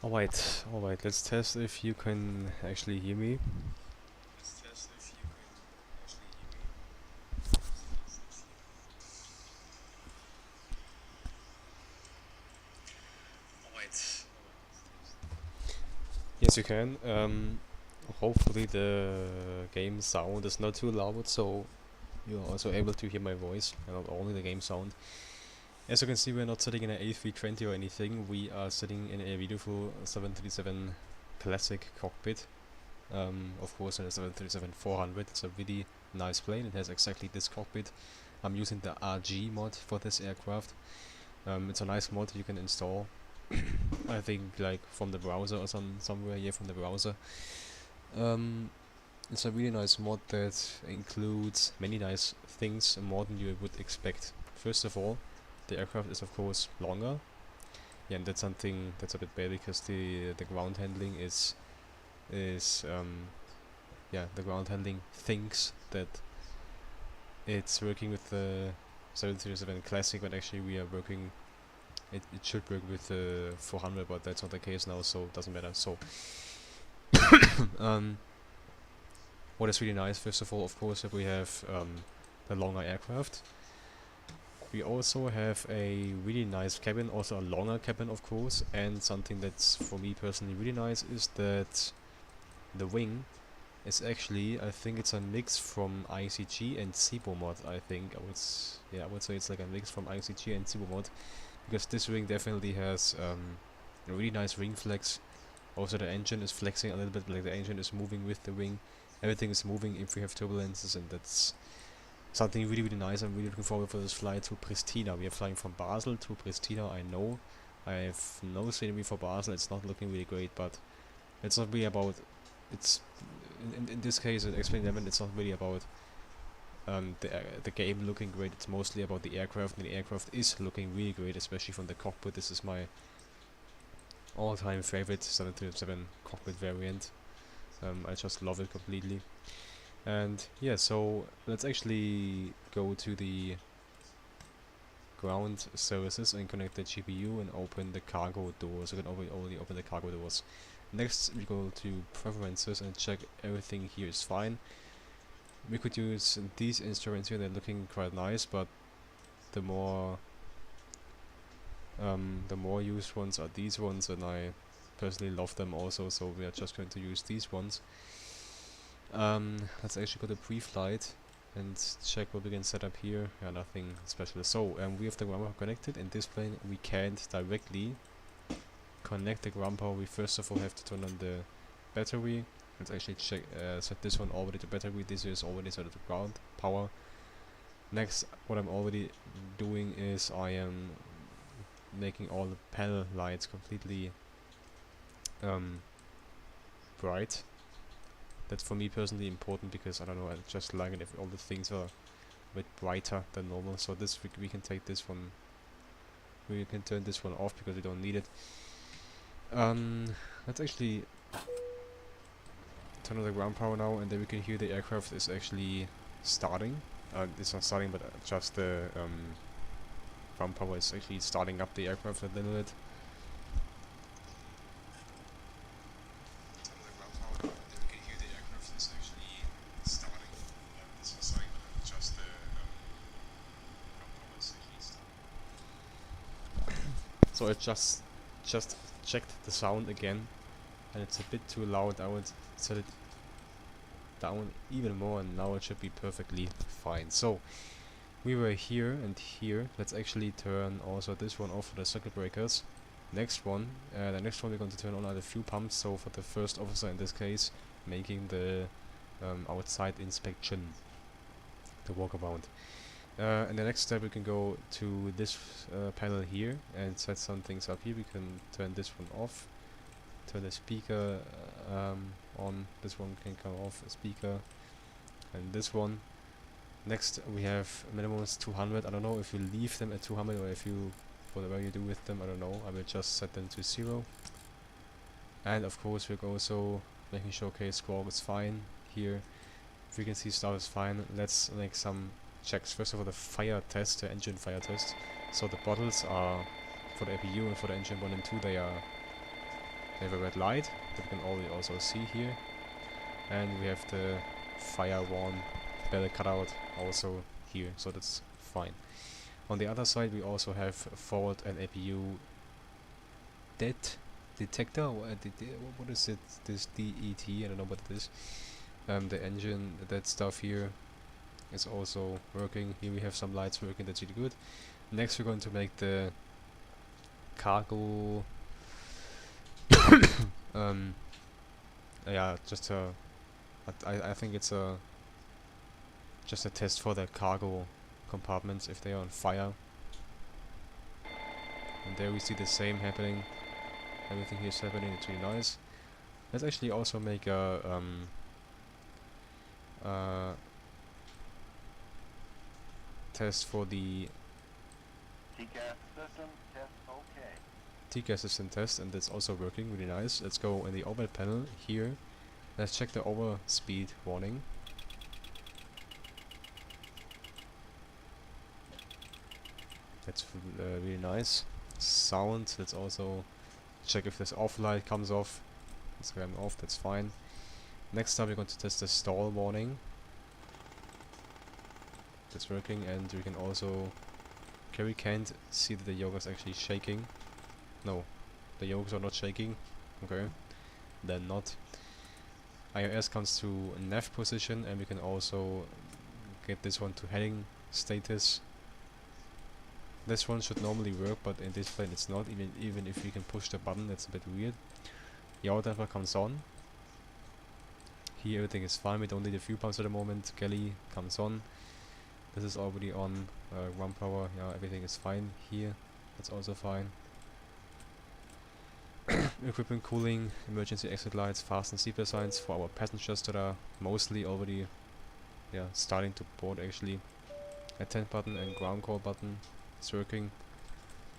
Alright, let's test if you can actually hear me. Alright. Yes, you can. Hopefully the game sound is not too loud, so you're also able to hear my voice, and not only the game sound. As you can see, we're not sitting in an A320 or anything. We are sitting in a beautiful 737 classic cockpit. Of course, in a 737-400. It's a really nice plane. It has exactly this cockpit. I'm using the RG mod for this aircraft. It's a nice mod you can install. I think like from the browser or somewhere here from the browser. It's a really nice mod that includes many nice things, more than you would expect. First of all, the aircraft is of course longer. Yeah, and that's something that's a bit bad because the ground handling is yeah, the ground handling thinks that it's working with the 737 Classic, but actually we are working. It should work with the 400, but that's not the case now, so it doesn't matter. So, what is really nice, first of all, of course, that we have the longer aircraft. We also have a really nice cabin, also a longer cabin, of course, and something that's for me personally really nice is that the wing is actually, I think it's a mix from IXEG and ZIBO mod. I would say it's like a mix from IXEG and ZIBO mod, because this wing definitely has a really nice wing flex. Also the engine is flexing a little bit, like the engine is moving with the wing. Everything is moving if we have turbulences, and that's something really nice. I'm really looking forward for this flight to Pristina. We are flying from Basel to Pristina, I know. I have no scenery for Basel, it's not looking really great, but it's not really about, it's in this case at Xplane 11, it's not really about the game looking great. It's mostly about the aircraft, and the aircraft is looking really great, especially from the cockpit. This is my all-time favorite 737 cockpit variant. I just love it completely. And yeah, so let's actually go to the ground services and connect the GPU and open the cargo doors. You can only open the cargo doors. Next, we go to preferences and check everything here is fine. We could use these instruments here, they're looking quite nice, but the more used ones are these ones, and I personally love them also, so we are just going to use these ones. Let's actually go to pre-flight and check what we can set up here. Yeah, nothing special. So we have the ground power connected. In this plane we can't directly connect the ground power. We first of all have to turn on the battery. Let's actually check set this one already to battery. This is already set to ground power. Next, what I'm already doing is I am making all the panel lights completely bright. That's for me personally important, because I don't know, I just like it if all the things are a bit brighter than normal. So this we can take this one, we can turn this one off because we don't need it. Let's actually turn on the ground power now, and then we can hear the aircraft is actually starting. It's not starting, but just the ground power is actually starting up the aircraft a little bit. So I just checked the sound again, and it's a bit too loud. I would set it down even more, and now it should be perfectly fine. So we were here and here. Let's actually turn also this one off for the circuit breakers. Next one, the next one we're going to turn on are the fuel pumps. So for the first officer in this case, making the outside inspection, the walkabout. And the next step, we can go to this panel here and set some things up here. We can turn this one off, turn the speaker on. This one can come off, a speaker, and this one. Next, we have minimum is 200. I don't know if you leave them at 200 or if you, whatever you do with them, I don't know. I will just set them to 0. And of course, we're also making sure, okay, squawk is fine here. Frequency start is fine. Let's make some checks. First of all, the fire test, the engine fire test. So the bottles are for the APU and for the engine 1 and 2, they are We have a red light that we can already also see here, and we have the fire warn bell cutout also here, so that's fine. On the other side we also have forward and APU dead detector. What is it? This DET, I don't know what it is. The engine, that stuff here is also working. Here we have some lights working, that's really good. Next we're going to make the cargo yeah, just I think it's just a test for the cargo compartments if they are on fire. And there we see the same happening. Everything here is happening, it's really nice. Let's actually also make a test for the TCAS system test okay. TCAS system test, and that's also working really nice. Let's go in the overhead panel here. Let's check the overspeed warning. That's really nice. Sound, let's also check if this off light comes off. Let's go off, that's fine. Next up we're going to test the stall warning. That's working, and we can also... Okay, we can't see that the yoke is actually shaking. No, the yokes are not shaking. Okay, then not. IOS comes to nav position, and we can also get this one to heading status. This one should normally work, but in this plane it's not. Even if we can push the button, that's a bit weird. Yaw damper comes on. Here everything is fine. We don't need a fuel pumps at the moment. Galley comes on. This is already on. Run power, yeah, everything is fine here. That's also fine. Equipment cooling, emergency exit lights, fasten seatbelt signs for our passengers that are mostly already, yeah, starting to board actually. Attend button and ground call button is working.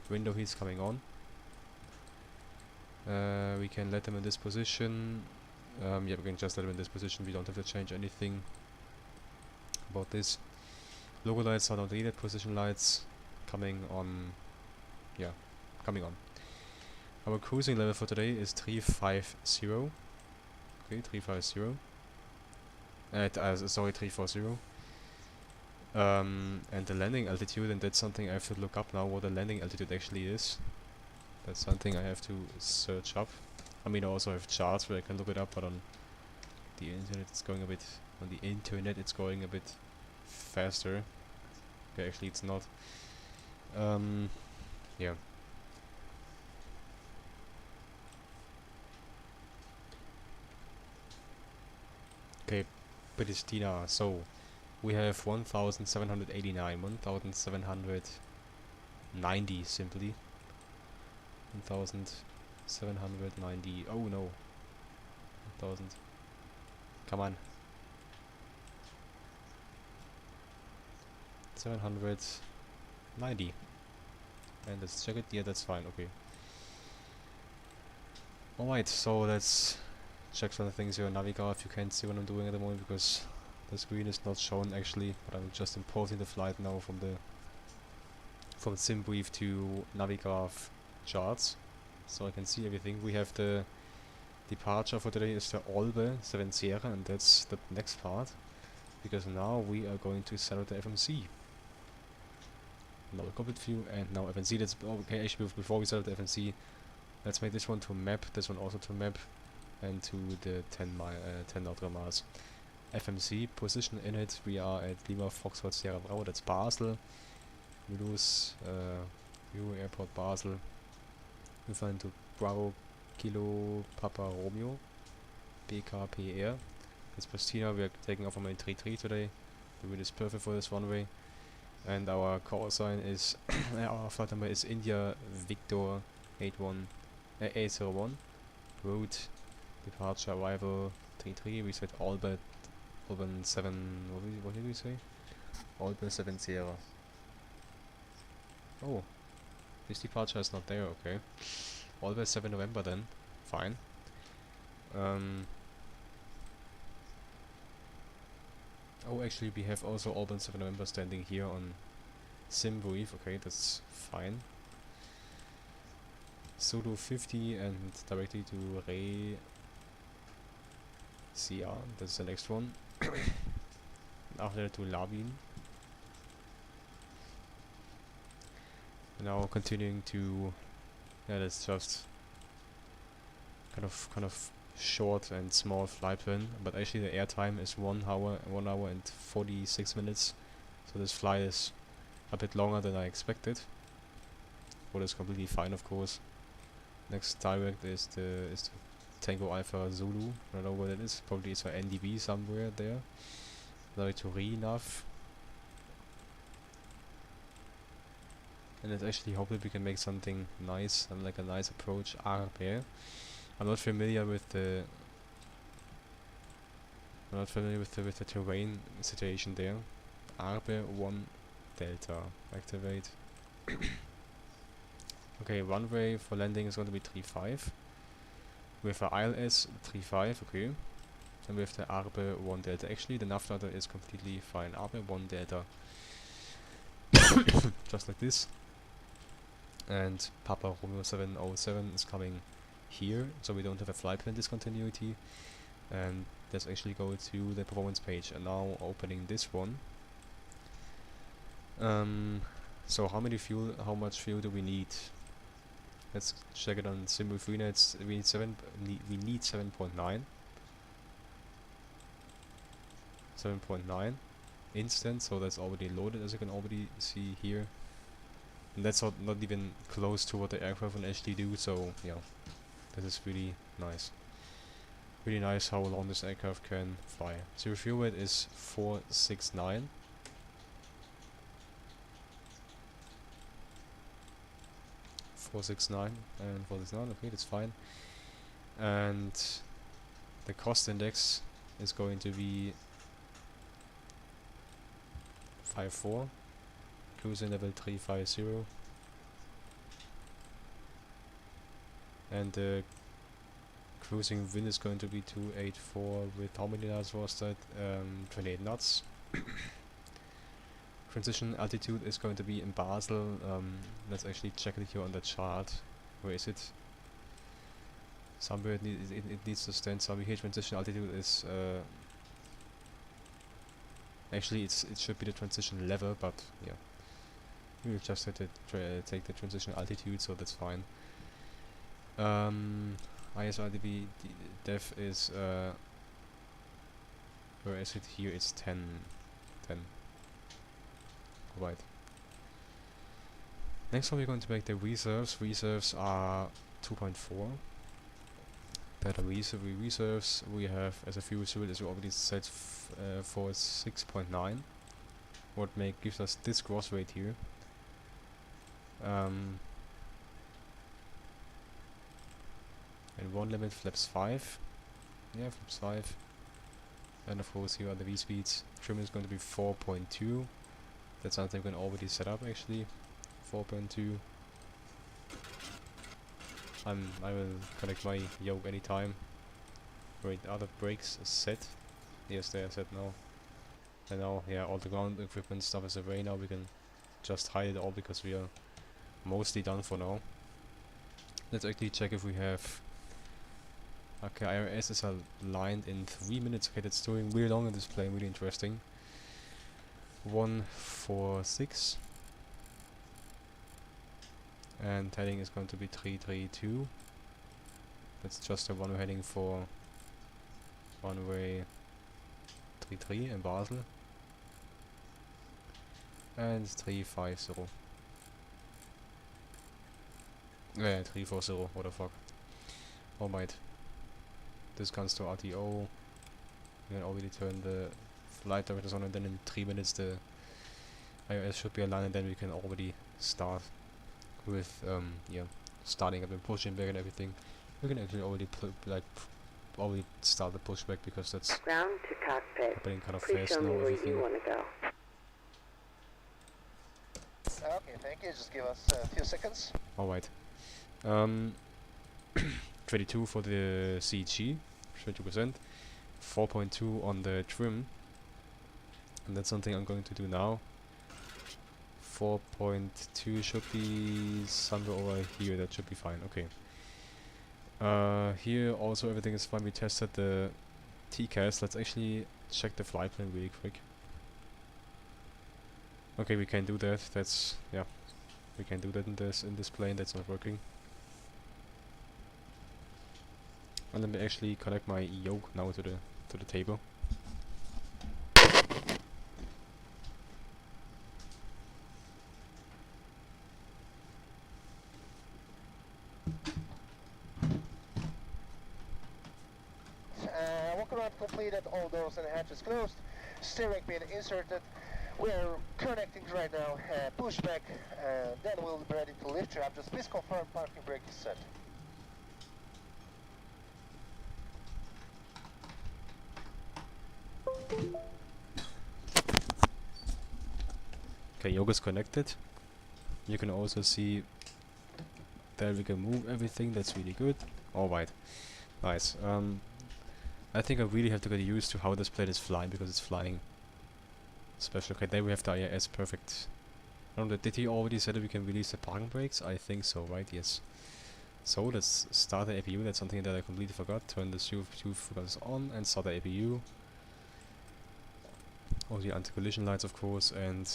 Window heat's coming on. We can let them in this position. Yeah, we can just let them in this position. We don't have to change anything about this. Logo lights are not needed. Position lights coming on. Yeah, coming on. Our cruising level for today is 350. Okay, 350. Sorry, 340. And the landing altitude, and that's something I have to look up now, what the landing altitude actually is. That's something I have to search up. I mean, I also have charts where I can look it up, but on the internet it's going a bit... On the internet it's going a bit faster. Okay, actually it's not. Yeah. Okay, Pristina. So we have 1789, 1790 simply. 1790. Oh no. 1000. Come on. 790. And let's check it. Yeah, that's fine. Okay. Alright, so let's check some things here on Navigraph. You can't see what I'm doing at the moment because the screen is not shown actually, but I'm just importing the flight now from SimBrief to Navigraph charts, so I can see everything. We have the departure for today is the Olbe 7 Sierra, and that's the next part, because now we are going to set up the FMC. Now the cockpit view and now FMC. That's okay. Actually, before we set up the FMC, let's make this one to map, this one also to map, and to the 10 nautical miles. FMC position in it. We are at Lima Foxtrot Sierra Bravo. That's Basel. Mulhouse, Euro Airport Basel. We fly into Bravo Kilo Papa Romeo. BKPR. That's Pristina. We are taking off on main 33 today. The wind is perfect for this runway. And our call sign is our flight number is India Victor 801. Route departure arrival 33. We said Albert 7. What did we say? Albert 7 Sierra. Oh, this departure is not there. Okay, Albert 7 November then. Fine. Oh, actually, we have also Albert 7 November standing here on SimBrief. Okay, that's fine. Zulu 50 and directly to Re CR, that's the next one. After that to Labin. Now continuing to, yeah, that's just kind of short and small flight plan, but actually the airtime is 1 hour and 46 minutes, so this flight is a bit longer than I expected. What is completely fine, of course. Next direct is the Tango Alpha Zulu. I don't know where that is. Probably it's a NDB somewhere there. Direct to Renav. And let's actually hope that we can make something nice and like a nice approach Arbe. I'm not familiar with the terrain situation there. Arbe 1 Delta. Activate. Okay, runway for landing is going to be 35. With the ILS 35, okay. And with the Arbe 1 Delta. Actually, the nav data is completely fine. Arbe 1 Delta. Just like this. And Papa Romeo 707 is coming here, so we don't have a flight plan discontinuity. And let's actually go to the performance page. And now opening this one. So how much fuel do we need? Let's check it on Symbol Freenets. We need 7.9. 7.9 instant, so that's already loaded, as you can already see here. And that's not even close to what the aircraft will actually do, so yeah, this is really nice. Really nice how long this aircraft can fly. So fuel weight is 469. And 469, okay, that's fine. And the cost index is going to be 5.4. Cruising level 350. And the cruising wind is going to be 284 with how many knots was that? 28 knots. Transition altitude is going to be in Basel. Let's actually check it here on the chart. Where is it? Somewhere it needs to stand somewhere here. Transition altitude is actually it should be the transition level, but yeah, we will just have to take the transition altitude, so that's fine. ISRDB def is where is it here? It's 10. Right. Next one we're going to make the reserves. Reserves are 2.4. Better reserves we have as a fuel fuel is already set for 6.9. What gives us this gross rate here. And one limit flaps 5. Yeah, flaps 5. And of course here are the V speeds. Trim is going to be 4.2. That's something we can already set up actually. 4.2. I will connect my yoke anytime. Wait, are the brakes set? Yes, they are set now. And now, yeah, all the ground equipment stuff is away now. We can just hide it all because we are mostly done for now. Let's actually check if we have. Okay, IRS is aligned in 3 minutes. Okay, that's doing really long in this plane, really interesting. 146. And heading is going to be 332. That's just the one we're heading for. Runway 33 in Basel. And 350. Yeah, 340, what the fuck. Alright. This comes to RTO. We can already turn the flight directors on, and then in 3 minutes the IOS should be aligned, and then we can already start with yeah, starting up the pushing back and everything. We can actually already already start the pushback because that's ground to cockpit. happening kind of Please fast show me now. where Everything. you want to go. Okay, thank you. Just give us a few seconds. Alright. 22 for the CG, 22%. 4.2 on the trim. And that's something I'm going to do now. 4.2 should be somewhere over here. That should be fine. Okay. Here also everything is fine. We tested the TCAS. Let's actually check the flight plan really quick. Okay, we can do that. That's yeah. We can do that in this plane. That's not working. And let me actually connect my yoke now to the table. Walk around completed, all doors and hatches closed, steering being inserted. We're connecting right now, pushback, then we'll be ready to lift you up. Just please confirm parking brake is set. Okay, yoke is connected. You can also see that we can move everything. That's really good. Alright, nice. I think I really have to get used to how this plane is flying, because it's flying special. Okay, there we have the IIS, perfect. I don't know, did he already say that we can release the parking brakes? I think so, right? Yes. So let's start the APU. That's something that I completely forgot. Turn the two focus on and start the APU. All the anti-collision lights, of course, and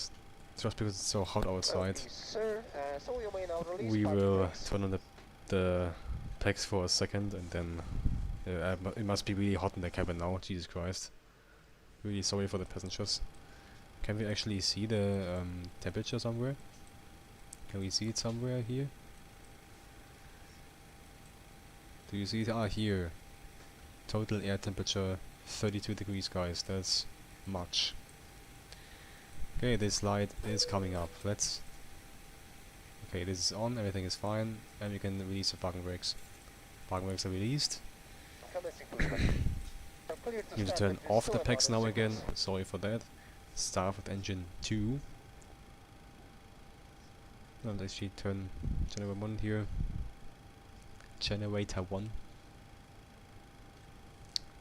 just because it's so hot outside, Okay, sir. So you may now release we parking will brakes. turn on the packs for a second, and then it must be really hot in the cabin now. Jesus Christ! Really sorry for the passengers. Can we actually see the temperature somewhere? Can we see it somewhere here? Do you see it? Ah, here. Total air temperature 32 degrees, guys. That's much. Okay, this light is coming up. Let's. Okay, this is on. Everything is fine, and we can release the parking brakes. Parking brakes are released. Commencing pushback. Clear to You need to start turn with off the still packs now another again. sequence. Sorry for that. Start with engine 2. And actually turn generator 1 here. Generator 1.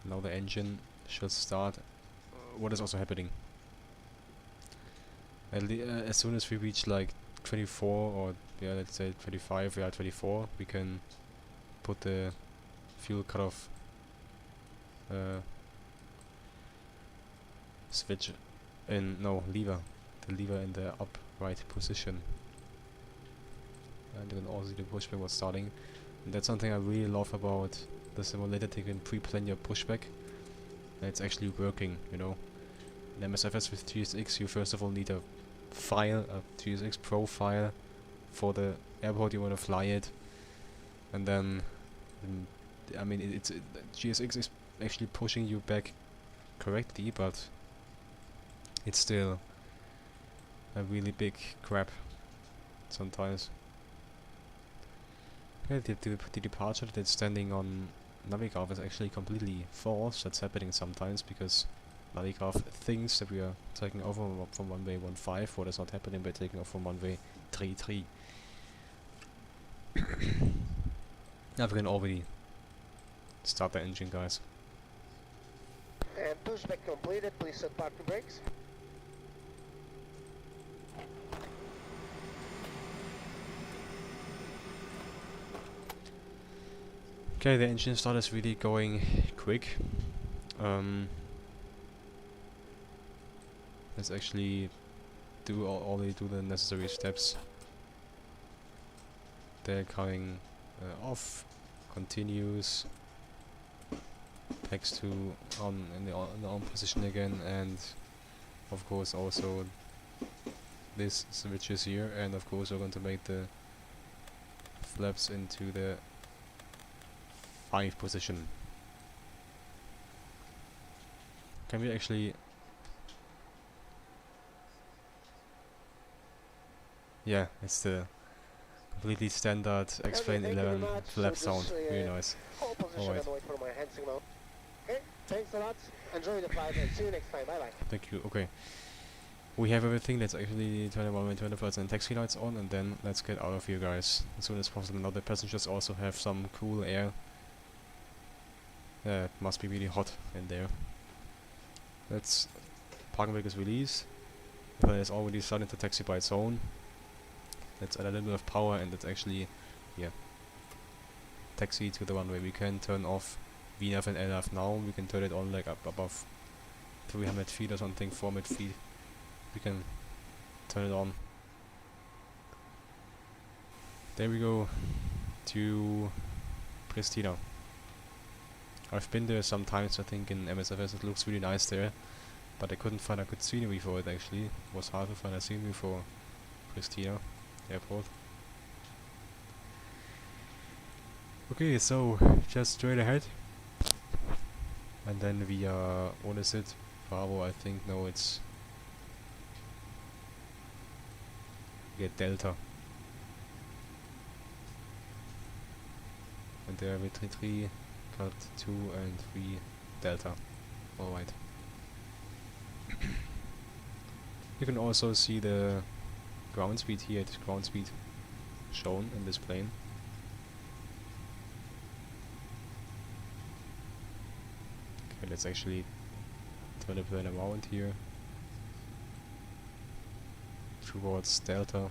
Now the engine should start. What is also happening? As soon as we reach like 24, or yeah, let's say 25, yeah, 24, we can put the fuel cutoff switch in, no, lever, the lever in the upright position. And you can also see the pushback was starting. And that's something I really love about the simulator. You can pre-plan your pushback, and it's actually working, you know. In MSFS with GSX, you first of all need a file, a GSX profile for the airport you want to fly it, and then I mean GSX is actually pushing you back correctly, but it's still a really big crap sometimes. Okay, the departure that's standing on Navigraph is actually completely false. That's happening sometimes because Navigraph thinks that we are taking over from runway 15, what is not happening by taking off from runway 33. Now we can already start the engine, guys. And pushback completed. Please set parking brakes. Okay, the engine start is really going quick. Let's actually do the necessary steps. They're coming off, continues, packs to on in the on position again, and of course also this switches here, and of course we're going to make the flaps into the 5 position. Can we actually? Yeah, it's the completely standard Xplane thank you very 11 much. flap So sound. just, Really nice. Hold position Alright. and wait for my hand signal. Okay, thanks a lot. Enjoy the flight and see you next time. Bye bye. Thank you. Okay. We have everything. Let's actually turn on and 20% and taxi lights on, and then let's get out of here, guys, as soon as possible. Now the passengers also have some cool air. It must be really hot in there. Let's parking brake is released. The plane is already starting to taxi by its own. Let's add a little bit of power and let's actually, yeah, taxi to the runway. We can turn off VNAV and LNAV now. We can turn it on like up above 300 feet or something, 400 feet. We can turn it on. There we go to Pristina. I've been there sometimes, I think in MSFS. It looks really nice there, but I couldn't find a good scenery for it actually. It was hard to find a scenery for Pristina airport. Okay, so just straight ahead. And then we are, what is it? Bravo, I think. No, it's... we get Delta. And there we 3 cut 2 and 3 Delta. Alright. You can also see the ground speed here. It is ground speed shown in this plane. Okay, let's actually turn the plane around here towards Delta,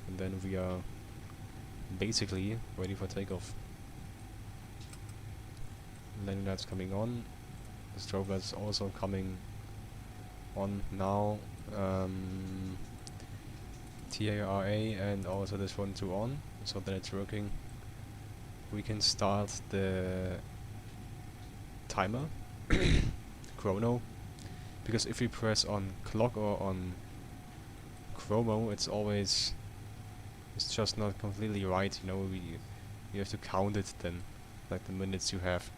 and then we are basically ready for takeoff. Landing lights coming on. The strobe lights also coming on now. TARA and also this one too on, so that it's working. We can start the timer chrono, because if we press on clock or on chrono, it's just not completely right, you know. You have to count it then, like the minutes you have.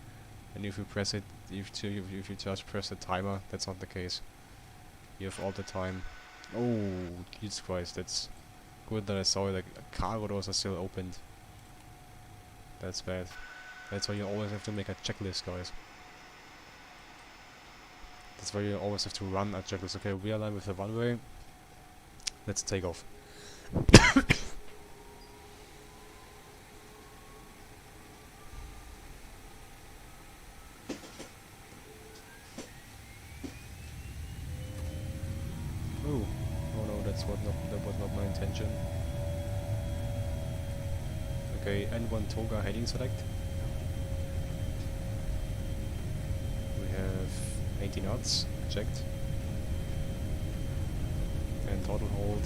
And if you press it, if you just press the timer, that's not the case. You have all the time. Oh, Jesus Christ, that's good that I saw it. Like, cargo doors are still opened. That's bad. That's why you always have to make a checklist, guys. That's why you always have to run a checklist. Okay, we are aligned with the runway. Let's take off. Oh no, that was not my intention. Okay, N1 Toga heading select. We have 80 knots checked. And throttle hold.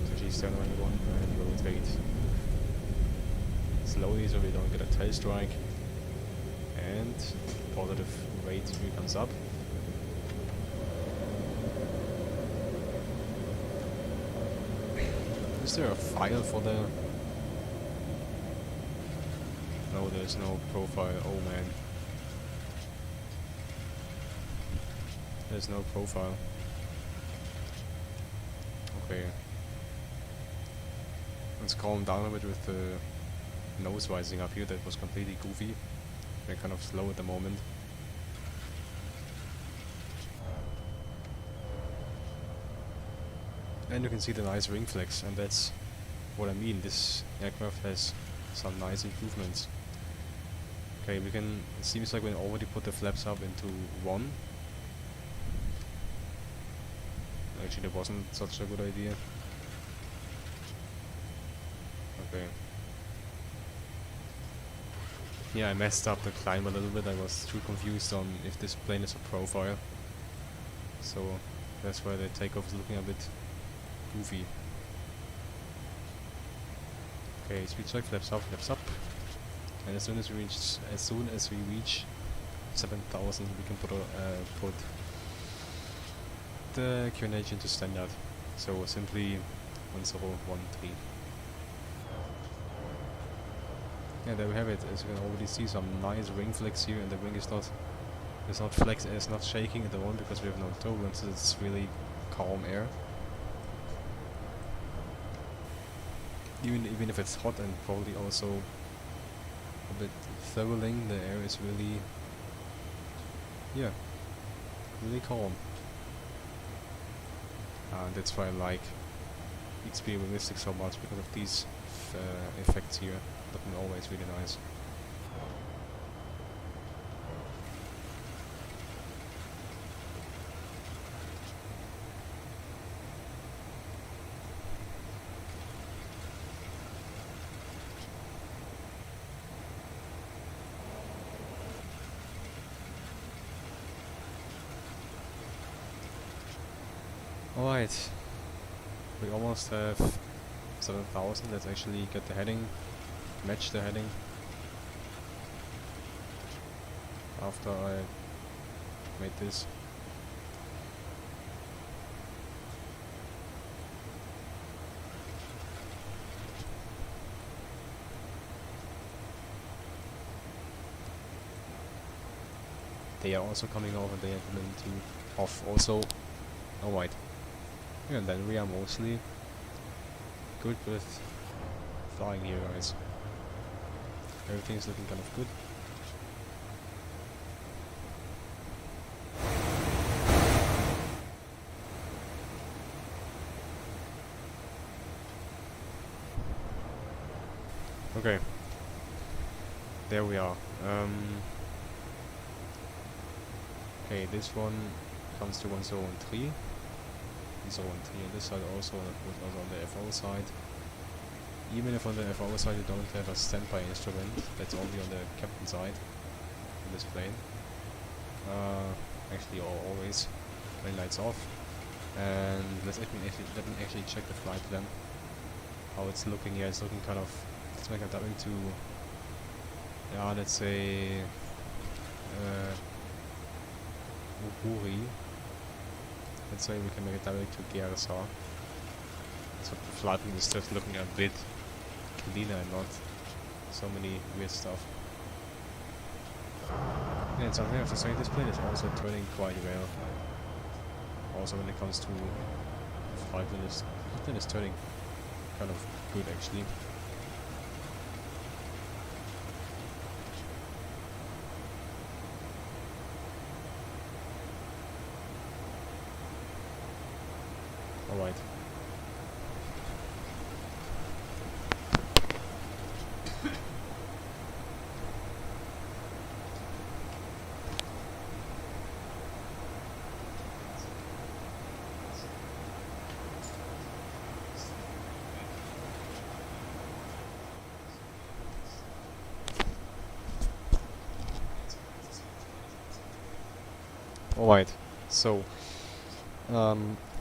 So she's turning around one and rotate slowly so we don't get a tail strike. And positive rate 3 comes up. Is there a file for the... No, there's no profile. Oh man. There's no profile. Okay. Let's calm down a bit with the nose rising up here. That was completely goofy. They're kind of slow at the moment. And you can see the nice wing flex, and that's what I mean. This aircraft has some nice improvements. Okay, we can... it seems like we already put the flaps up into 1. Actually, that wasn't such a good idea. Okay. Yeah, I messed up the climb a little bit. I was too confused on if this plane is a profile. So that's why the takeoff is looking a bit goofy. Okay, speed check, flaps up, flaps up. And as soon as we reach 7,000, we can put the QNH into standard. So simply 1013. Yeah, there we have it. As you can already see, some nice wing flex here, and the wing is not shaking at the moment because we have no turbulence. It's really calm air. Even if it's hot and probably also a bit throttling, the air is really, yeah, really calm. And that's why I like XP-Realistic so much, because of these effects here. button always really nice. Alright, we almost have 7,000. Let's actually get the heading, match the heading after I made this. They are also coming off and they are coming to off also. Alright. Yeah, and then we are mostly good with flying here, guys. Everything's looking kind of good. Okay. There we are. Okay, this one comes to 103. 013 on this side also, and of course also on the FO side. Even if on the FO side you don't have a standby instrument, that's only on the captain side in this plane. Actually always plane lights off. And let me actually check the flight plan. How it's looking here. It's looking kind of, let's make a dubbing to, yeah, let's say Uhuri. Let's say we can make it directly to GRSR. So the flight plan is just looking a bit cleaner and not so many weird stuff. Yeah, and something I have to say, this plane is also turning quite well. Also when it comes to flight plan, this plane is turning kind of good actually. Alright. Alright, so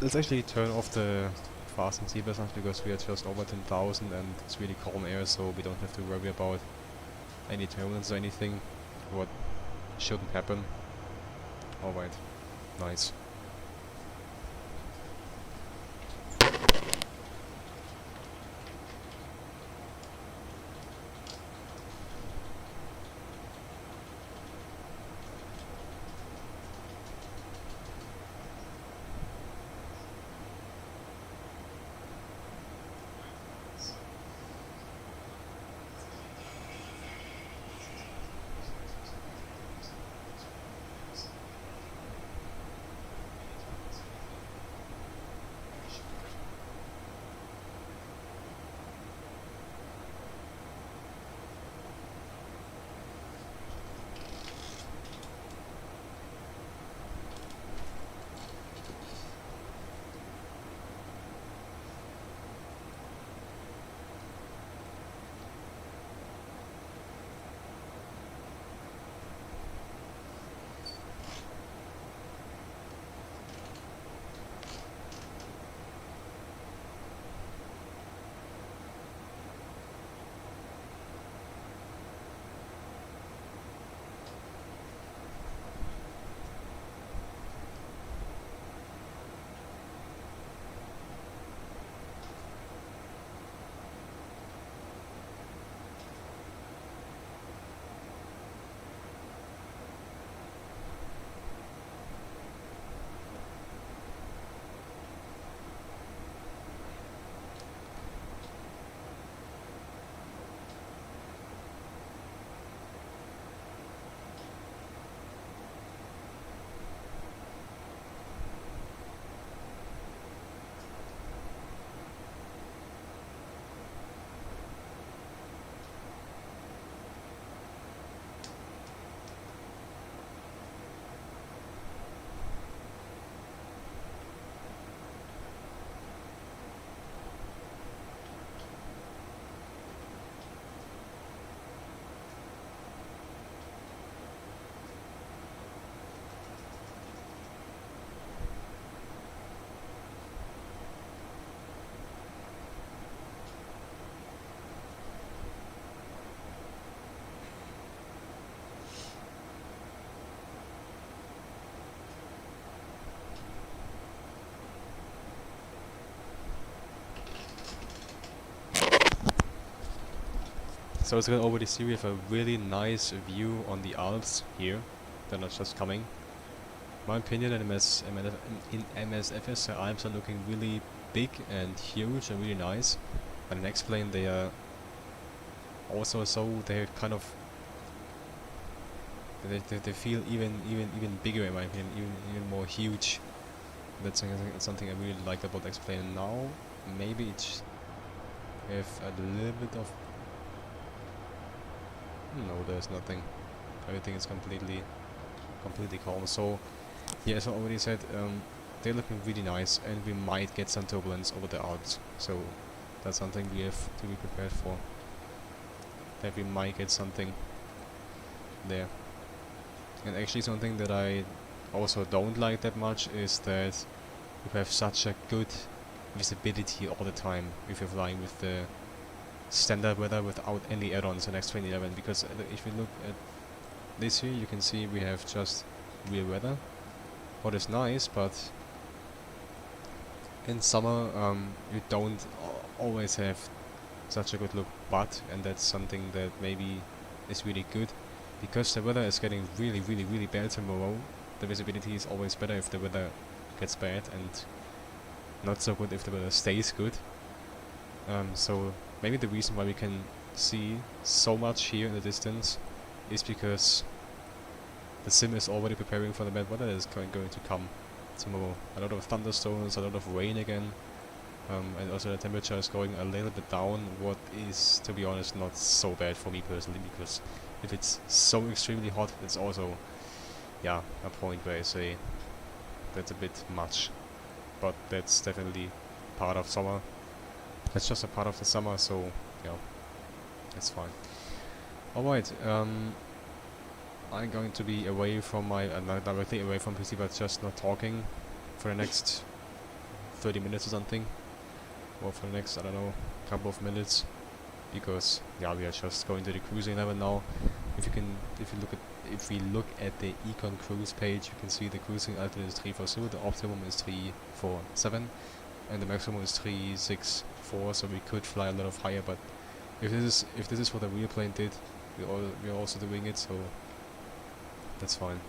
let's actually turn off the fast and ZIBO sounds because we are just over 10,000 and it's really calm air, so we don't have to worry about any turbulence or anything. What shouldn't happen. Alright, nice. So as you can already see, we have a really nice view on the Alps here. They're not just coming. My opinion in MSFS, the Alps are looking really big and huge and really nice. But in Xplane they are also they're kind of they feel even bigger in my opinion, even more huge. That's something I really like about Xplane now. Maybe it's have a little bit of no, there's nothing. Everything is completely calm. So yeah, as I already said, they're looking really nice, and we might get some turbulence over the Alps. So that's something we have to be prepared for. That we might get something there. And actually something that I also don't like that much is that you have such a good visibility all the time if you're flying with the standard weather without any add-ons in X-Plane 11, because if you look at this here, you can see we have just real weather, what is nice, but in summer you don't always have such a good look. But, and that's something that maybe is really good, because the weather is getting really bad tomorrow, the visibility is always better if the weather gets bad, and not so good if the weather stays good. So maybe the reason why we can see so much here in the distance is because the sim is already preparing for the bad weather that is going to come tomorrow. A lot of thunderstorms, a lot of rain again, and also the temperature is going a little bit down, what is, to be honest, not so bad for me personally, because if it's so extremely hot, it's also, yeah, a point where I say that's a bit much. But that's definitely part of summer. That's just a part of the summer, so yeah, it's fine. Alright, I'm going to be away from my, not directly away from PC, but just not talking for the next 30 minutes or something, or for the next, I don't know, couple of minutes, because yeah, we are just going to the cruising level now. If we look at the econ cruise page, you can see the cruising altitude is 340, the optimum is 347, and the maximum is 364. So we could fly a lot of higher, but if this is what the real plane did, we are also doing it, so that's fine.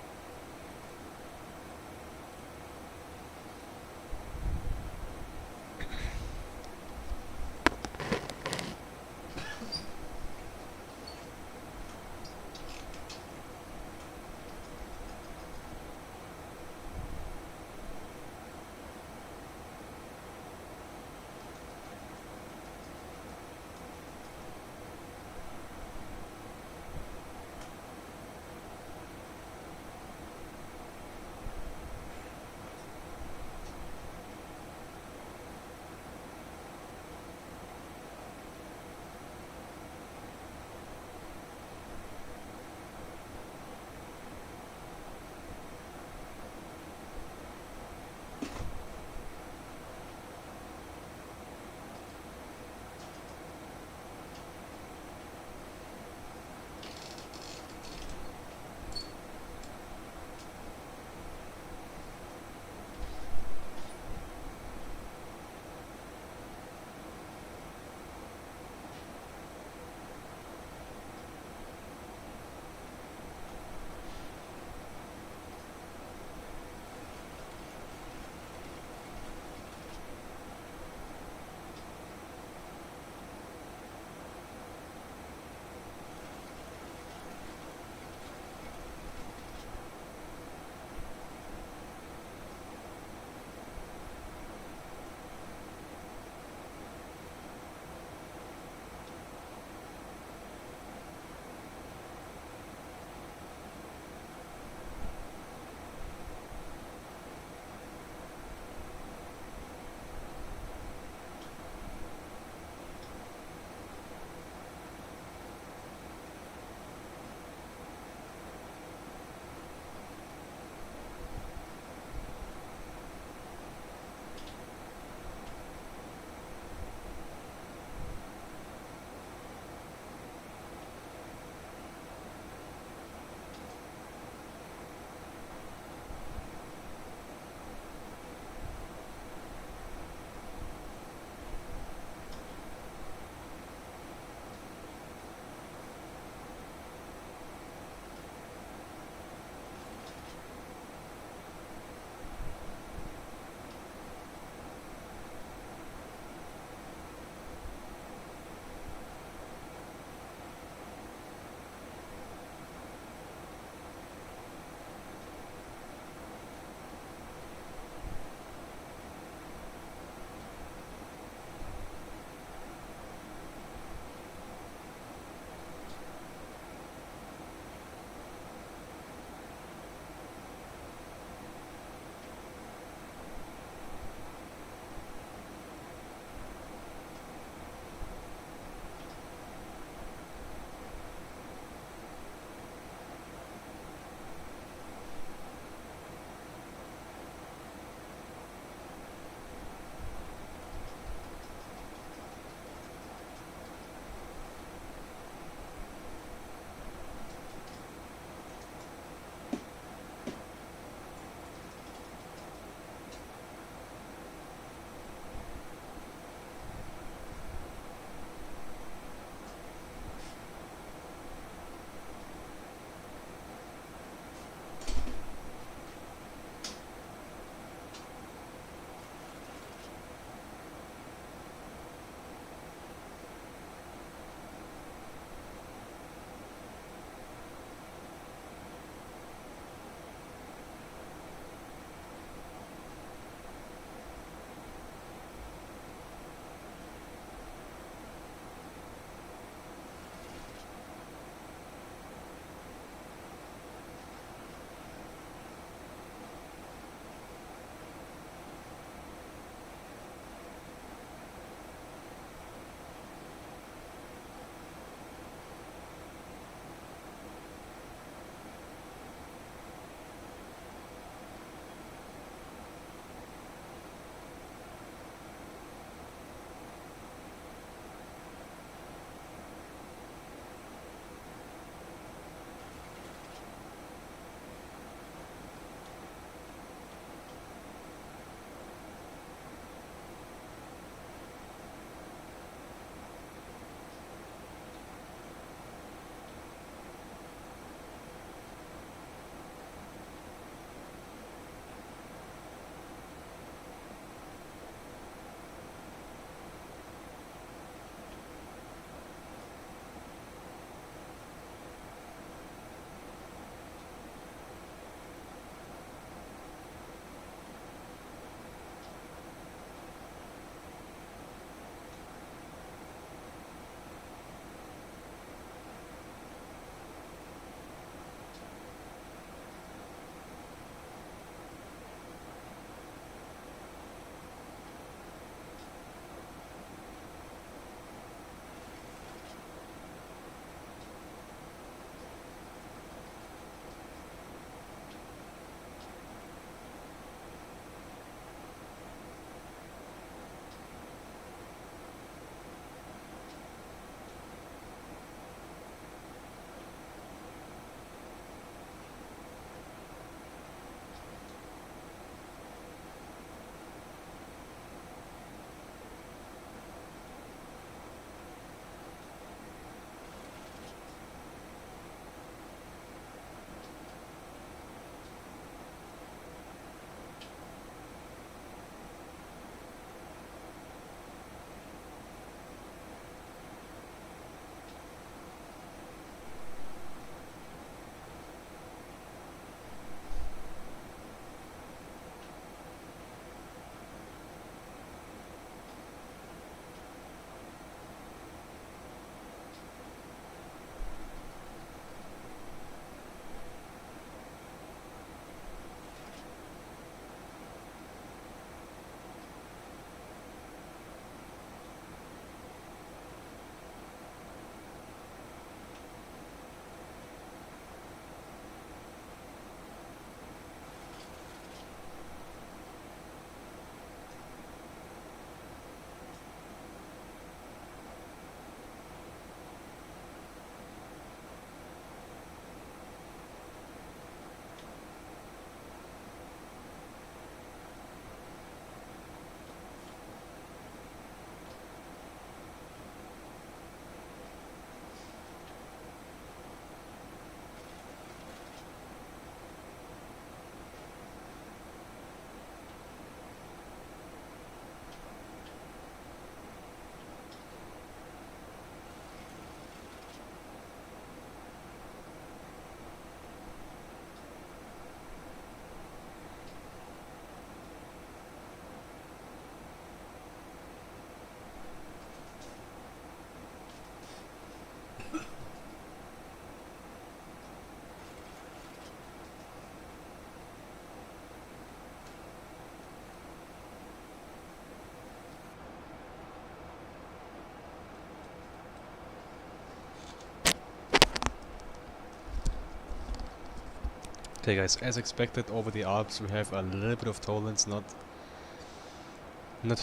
Okay guys, as expected over the Alps we have a little bit of turbulence, not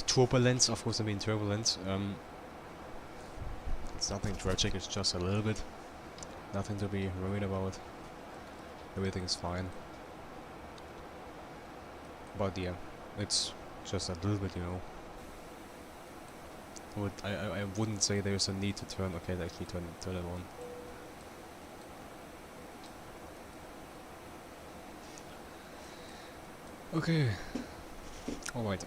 turbulence, of course I mean turbulence. It's nothing tragic, it's just a little bit. Nothing to be worried about. Everything is fine. But yeah, it's just a little bit, you know. I wouldn't say there's a need to turn. Okay, they actually turn it on. Okay. Alright.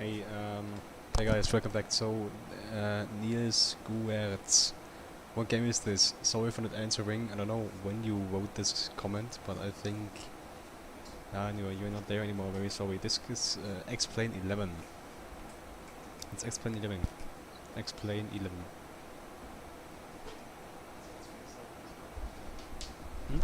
Hey guys, welcome back. So, Niels Guertz, what game is this? Sorry for not answering. I don't know when you wrote this comment, but I think anyway, you're not there anymore. Very sorry. This is Xplane 11. It's Xplane 11. Xplane 11. Hmm?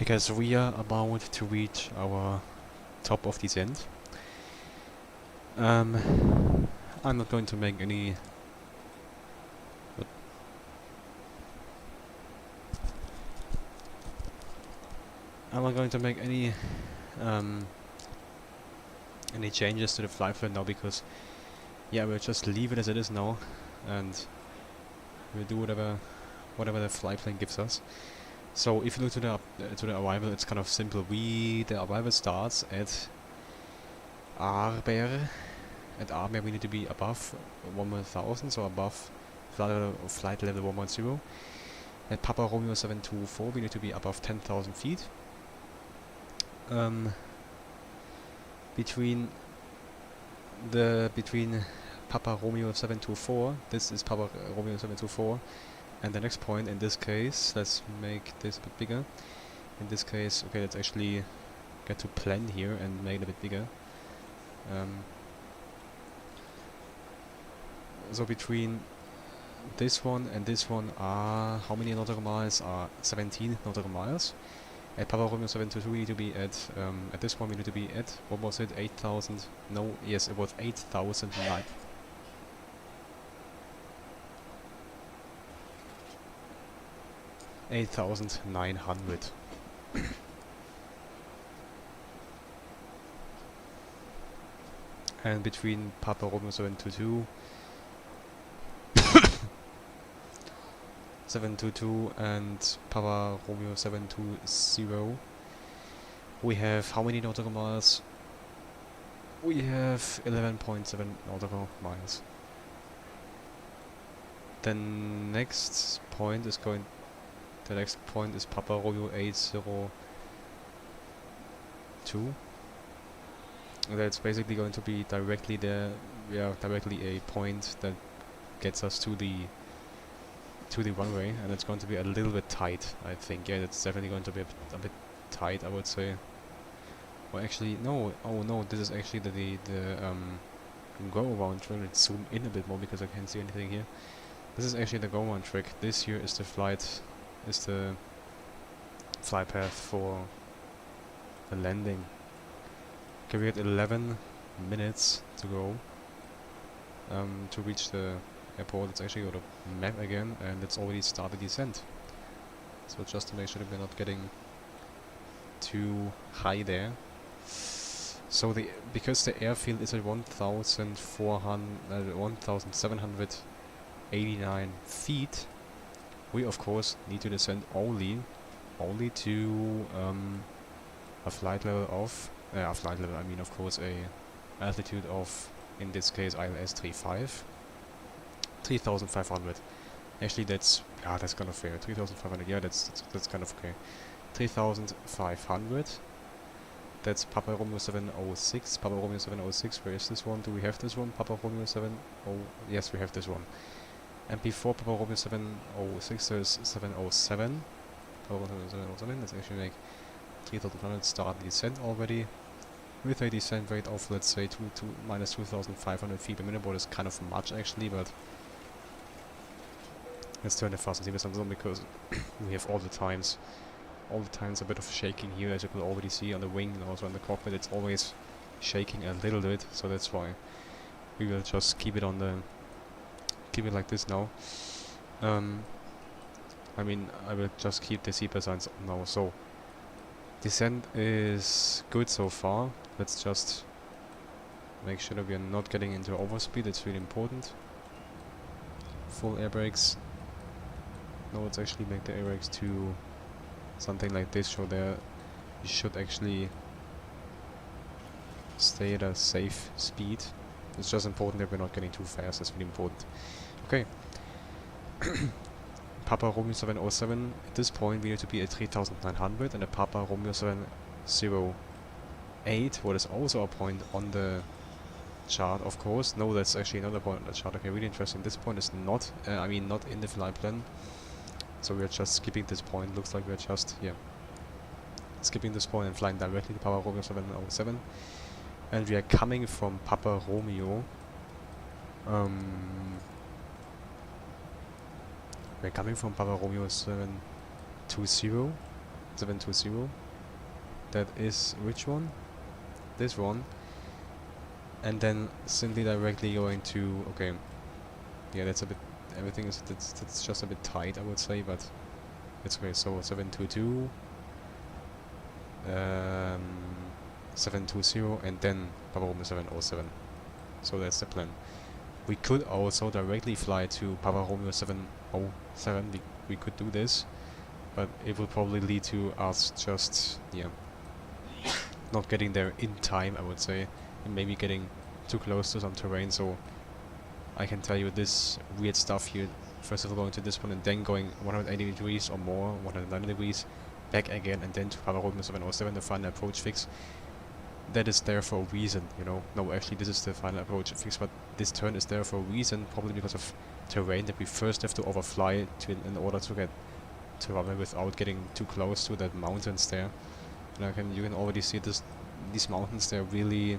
because we are about to reach our top of descent. I'm not going to make any any changes to the flight plan now, because yeah, we'll just leave it as it is now, and we'll do whatever the flight plan gives us. So if you look to the arrival, it's kind of simple. The arrival starts at Aarberg. At Aarberg we need to be above 1,000, so above flight level 110. At Papa Romeo 724 we need to be above 10,000 feet. Between Papa Romeo 724, this is Papa Romeo 724, and the next point, in this case, let's make this a bit bigger. In this case, okay, let's actually get to plan here and make it a bit bigger. So between this one and this one are, how many nautical miles? Are 17 nautical miles. At Papa Romeo 722 we need to be at this one we need to be at, what was it, 8,000, no, yes, it was 8,009. $8,900. And between Papa Romeo 722 and Papa Romeo 720 we have how many nautical miles? We have 11.7 nautical miles. The next point is Papa Romeo 802. That's basically going to be directly there. Yeah, directly a point that gets us to the runway, and it's going to be a little bit tight, I think. Yeah, it's definitely going to be a bit tight, I would say. Well, actually, no. Oh no, this is actually the go around trick. Let's zoom in a bit more because I can't see anything here. This is actually the go around trick. This here is the flight path for the landing. Okay, we had 11 minutes to go to reach the airport. Let's actually go to map again, and it's already started descent. So just to make sure that we're not getting too high there. So because the airfield is at 1,789 feet, we of course need to descend only to a flight level of I mean of course a altitude of, in this case, ILS 3,500. Actually that's kind of fair. 3,500, yeah, that's kind of okay. 3,500. That's Papa Romeo 706. Papa Romeo 706, where is this one? Do we have this one? Papa Romeo 70, yes, we have this one. And before Papa Romeo 706 there's 707. Papa Romeo 707, let's actually make 3,500 start the descent already. With a descent rate of, let's say, minus 2,500 feet per minute, what is kind of much actually, but let's turn the fast and see what's on, because we have all the times a bit of shaking here, as you can already see on the wing and also on the cockpit. It's always shaking a little bit, so that's why we will just keep it like this now. I mean, I will just keep the seatbelt signs on now. So descent is good so far. Let's just make sure that we are not getting into overspeed. It's really important. Full air brakes. No, let's actually make the air brakes to something like this, so there you should actually stay at a safe speed. It's just important that we're not getting too fast. That's really important. Okay. Papa Romeo 707, at this point we need to be at 3,900, and at Papa Romeo 708, what is also a point on the chart, of course. No, that's actually another point on the chart. Okay, really interesting. This point is not, not in the flight plan. So we're just skipping this point. Looks like we're just, skipping this point and flying directly to Papa Romeo 707. And we are coming from Papa Romeo. We're coming from Papa Romeo 720. 720. That is which one? This one. And then simply directly going to, okay, yeah, that's a bit, everything is, that's just a bit tight, I would say, but it's okay. So 722, 720, and then Papa Romeo 707. So that's the plan. We could also directly fly to Papa Romeo 707. We could do this, but it will probably lead to us just, yeah, not getting there in time, I would say, and maybe getting too close to some terrain. So I can tell you this weird stuff here. First of all, going to this one and then going 180 degrees or more, 190 degrees, back again, and then to Papa Romeo 707, the final approach fix. That is there for a reason, you know. No, actually, this is the final approach fix, but this turn is there for a reason, probably because of terrain that we first have to overfly to in order to get to runway without getting too close to that mountains there. And you can already see these mountains. They're really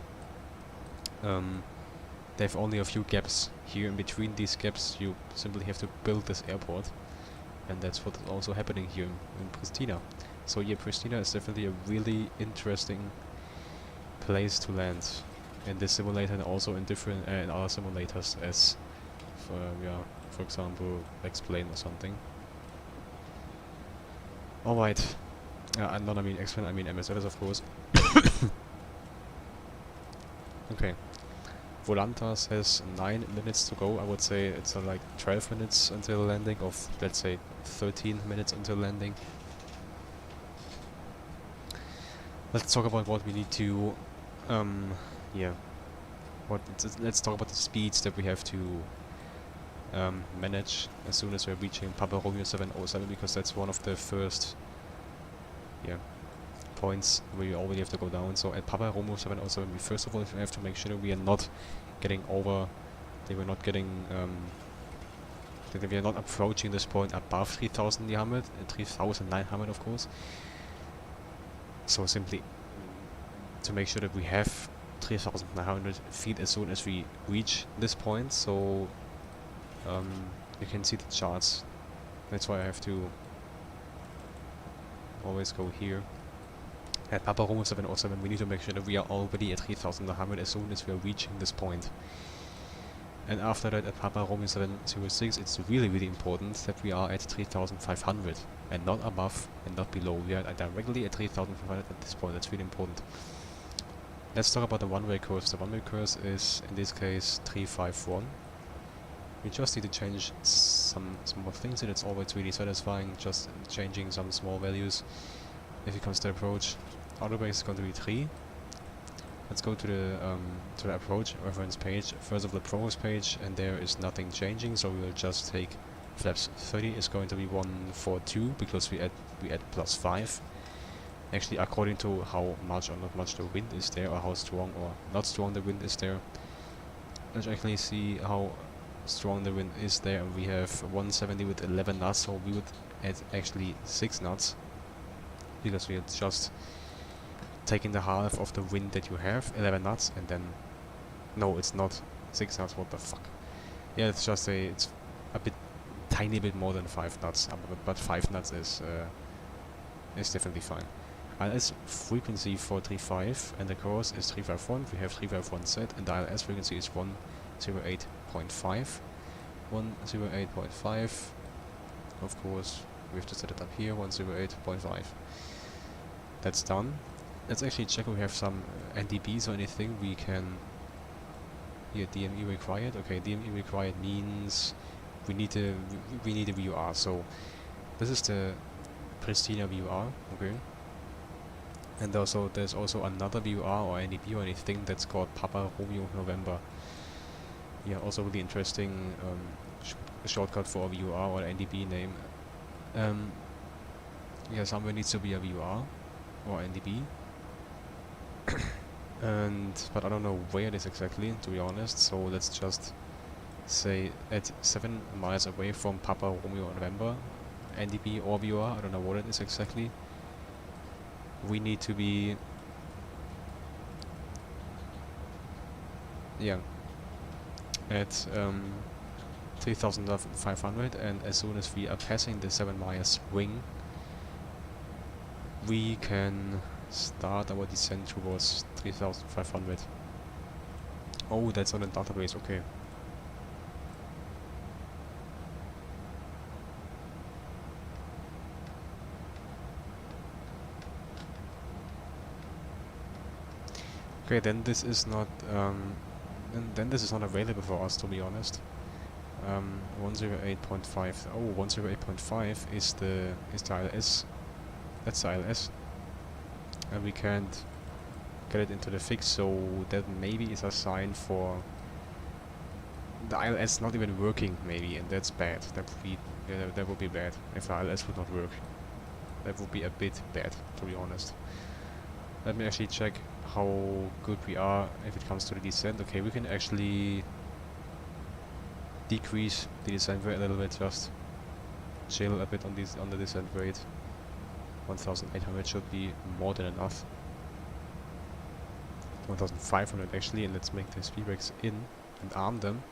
they have only a few gaps here. In between these gaps, you simply have to build this airport, and that's what is also happening here in Pristina. So yeah, Pristina is definitely a really interesting place to land in this simulator, and also in different in other simulators, as for example Xplane or something. Alright, I mean Xplane, I mean MSLs, of course. Okay, Volantas has 9 minutes to go. I would say it's like 12 minutes until landing, of let's say 13 minutes until landing. Let's talk about what we need to yeah, let's talk about the speeds that we have to manage as soon as we're reaching Papa Romeo 707, because that's one of the first points where we already have to go down. So at Papa Romeo 707, we first of all have to make sure that we are not getting over, that we're not getting that we are not approaching this point above 3,900, of course. So simply to make sure that we have 3,900 feet as soon as we reach this point. So you can see the charts. That's why I have to always go here. At Papa Romeo 707, we need to make sure that we are already at 3,900 as soon as we are reaching this point. And after that, at Papa Romeo 706, it's really, really important that we are at 3,500 and not above and not below. We are directly at 3,500 at this point. That's really important. Let's talk about the one-way course. The one-way course is, in this case, 351. We just need to change some more things, and it's always really satisfying just changing some small values. If it comes to approach, auto base is going to be 3. Let's go to the approach reference page, first of the progress page, and there is nothing changing, so we will just take flaps 30 is going to be 142 because we add +5. Actually, according to how much or not much the wind is there, or how strong or not strong the wind is there. Let's actually see how strong the wind is there, and we have 170 with 11 knots, so we would add actually 6 knots. Because we are just taking the half of the wind that you have, 11 knots, and then no, it's not 6 knots. What the fuck? Yeah, it's just it's a tiny bit more than 5 knots, but 5 knots is definitely fine. ILS frequency 435, and the course is 351. We have 351 set, and the ILS frequency is 108.5. 108.5. Of course, we have to set it up here. 108.5. That's done. Let's actually check if we have some NDBs or anything we can. Here, DME required. Okay, DME required means we need a VUR. So this is the Pristina VUR. Okay. And also there's also another VUR or NDB or anything that's called Papa Romeo November. Yeah, also really interesting shortcut for a VUR or NDB name. Yeah, somewhere needs to be a VUR or NDB. But I don't know where it is exactly, to be honest. So let's just say at 7 miles away from Papa Romeo November, NDB or VUR, I don't know what it is exactly. We need to be at 3,500, and as soon as we are passing the 7 miles wing, we can start our descent towards 3500. Oh, that's on the database, okay. Okay, then this is not then this is not available for us, to be honest. 108.5. Oh, 108.5 is the ILS. That's the ILS, and we can't get it into the fix. So that maybe is a sign for the ILS not even working, maybe, and that's bad. That would be that would be bad if the ILS would not work. That would be a bit bad, to be honest. Let me actually check how good we are if it comes to the descent. Okay, we can actually decrease the descent rate a little bit, just chill a bit on the descent rate. 1800 should be more than enough. 1500 actually, and let's make the speed brakes in and arm them.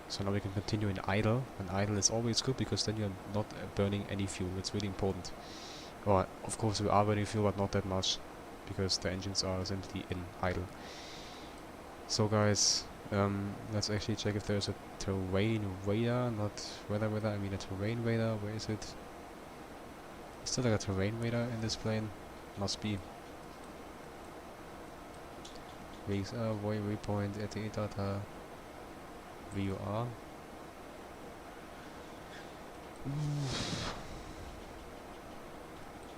So now we can continue in idle, and idle is always good because then you're not burning any fuel. It's really important. Or of course we are burning fuel, but not that much, because the engines are simply in idle. So guys, let's actually check if there's a terrain radar, not weather radar, I mean a terrain radar. Where is it? Is there like a terrain radar in this plane? Must be. Waypoint at the data VUR.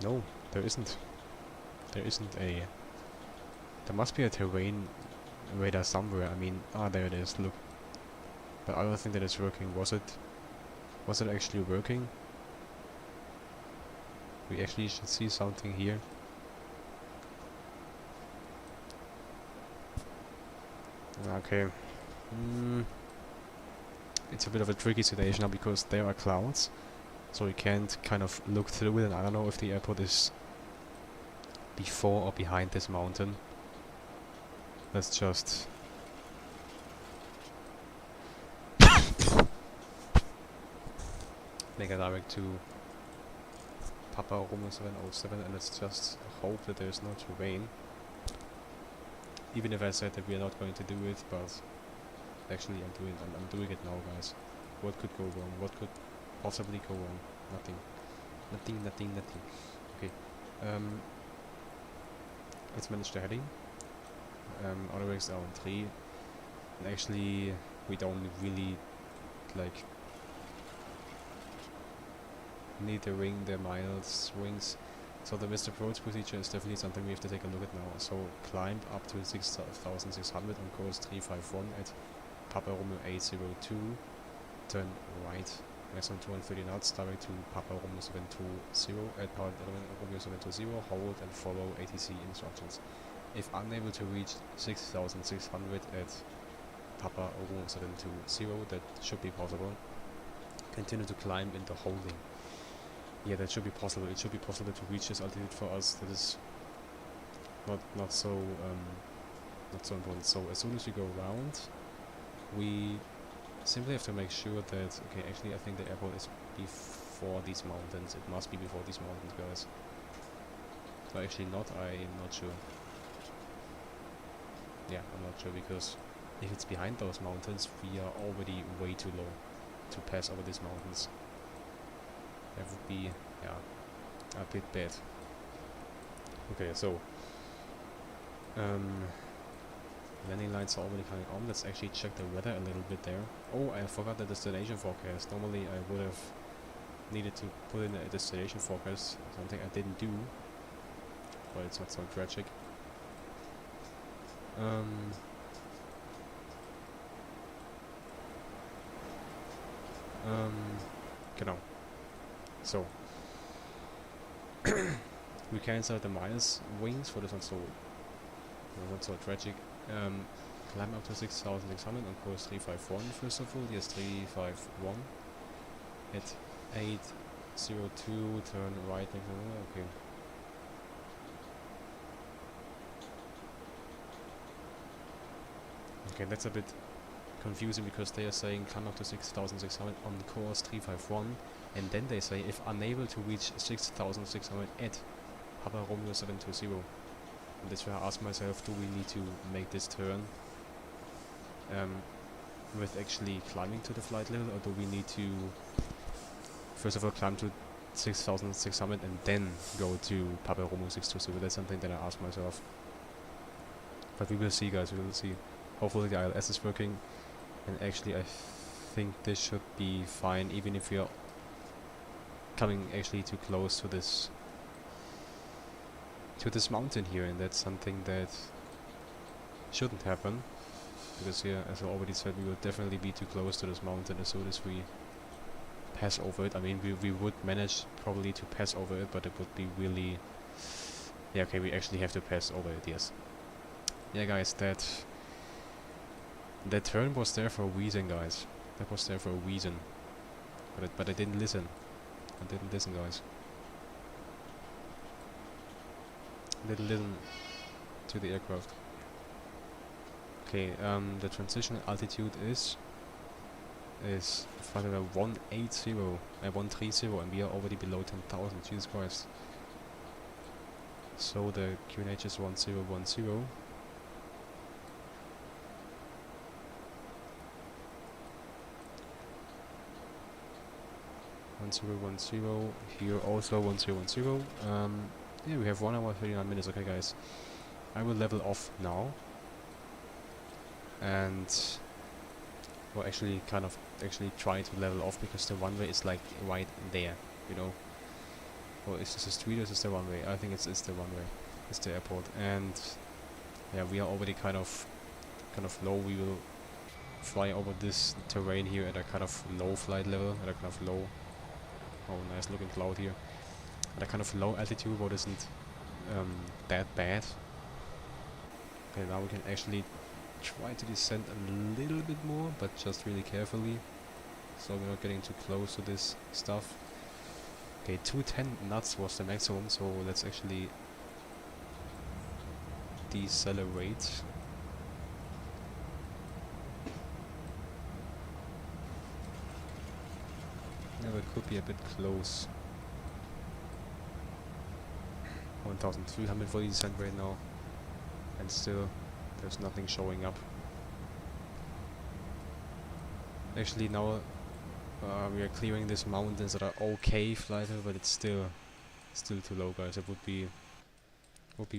No, there isn't. There isn't a... There must be a terrain radar somewhere. I mean, there it is, look. But I don't think that it's working. Was it actually working? We actually should see something here. Okay. It's a bit of a tricky situation now because there are clouds. So we can't kind of look through it, and I don't know if the airport is before or behind this mountain. Let's just... make a direct to Papa Romeo 707, and let's just hope that there's no terrain. Even if I said that we are not going to do it, but actually I'm doing it now, guys. What could go wrong? What could possibly go wrong? Nothing. Nothing. Okay. Let's manage the heading. Auto brakes are on 3. And actually, we don't really like need the miles wings. So the missed approach procedure is definitely something we have to take a look at now. So climb up to 6,600 on course 351 at Papa Romeo 802. Turn right, maximum 230 knots, direct to Papa Romeo 720 at Papa Romeo 720. Hold and follow ATC instructions. If unable to reach 6,600 at Papa Romeo 720, that should be possible. Continue to climb into holding. Yeah, that should be possible. It should be possible to reach this altitude for us. That is not so important. So as soon as we go around, we simply have to make sure that... Okay, actually I think the airport is before these mountains. It must be before these mountains, guys. So actually not, I'm not sure. Yeah, I'm not sure, because if it's behind those mountains, we are already way too low to pass over these mountains. That would be, yeah, a bit bad. Okay, so landing lights are already coming on. Let's actually check the weather a little bit there. Oh, I forgot the destination forecast. Normally I would have needed to put in a destination forecast, something I didn't do, but it's not so tragic. Genau. So we cancel the minus wings for this one, so not so tragic. Climb up to 6,600 on course 351 first of all. Yes, 351 at 802. Turn right. Okay. Okay, that's a bit confusing because they are saying climb up to 6,600 on course 351, and then they say if unable to reach 6,600 at Papa Romeo 720. And that's where I ask myself, do we need to make this turn with actually climbing to the flight level, or do we need to first of all climb to 6,600 and then go to Papa Romeo 620? That's something that I ask myself. But we will see, guys, we will see. Hopefully the ILS is working, and actually I think this should be fine, even if we are coming actually too close to this mountain here, and that's something that shouldn't happen, because here, as I already said, we will definitely be too close to this mountain as soon as we pass over it. I mean, we would manage probably to pass over it, but it would be really... Yeah, okay, we actually have to pass over it, yes. Yeah, guys, that turn was there for a reason, guys. That was there for a reason. But I didn't listen. I didn't listen, guys. I didn't listen to the aircraft. Okay, the transition altitude is flight level 130, and we are already below 10,000. Jesus Christ. So the QNH is 1010. Here also 1010. Yeah, we have 1 hour 39 minutes. Okay, guys, I will level off now, and well, actually try to level off, because the runway is like right there, you know. Or is this a street or is this the runway? I think it's the runway. It's the airport, and yeah, we are already kind of low. We will fly over this terrain here at a kind of low flight level, at a kind of low. Oh, nice looking cloud here. At a kind of low altitude, what isn't that bad. Okay, now we can actually try to descend a little bit more, but just really carefully, so we're not getting too close to this stuff. Okay, 210 knots was the maximum, so let's actually decelerate. Yeah, we could be a bit close. 1,300 for the descent right now, and still there's nothing showing up. Actually now we are clearing these mountains that are okay flight level, but it's still too low, guys. It would be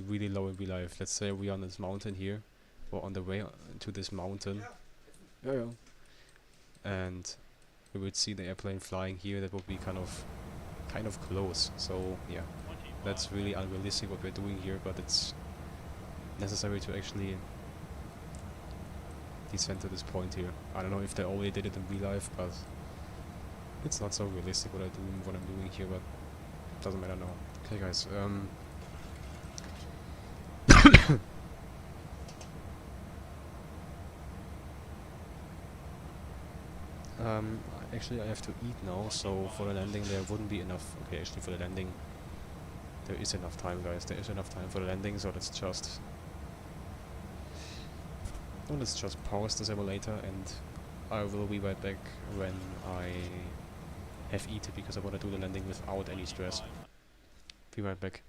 really low in real life. Let's say we are on this mountain here, or on the way to this mountain. Yeah. And we would see the airplane flying here. That would be kind of close. So yeah, that's really unrealistic what we're doing here, but it's necessary to actually descend to this point here. I don't know if they already did it in real life, but it's not so realistic what I'm doing here, but doesn't matter now. Okay, guys. Actually I have to eat now, so for the landing there wouldn't be enough. Okay, actually for the landing there is enough time, guys. There is enough time for the landing, so let's just pause the simulator, and I will be right back when I have eaten, because I want to do the landing without any stress. Be right back.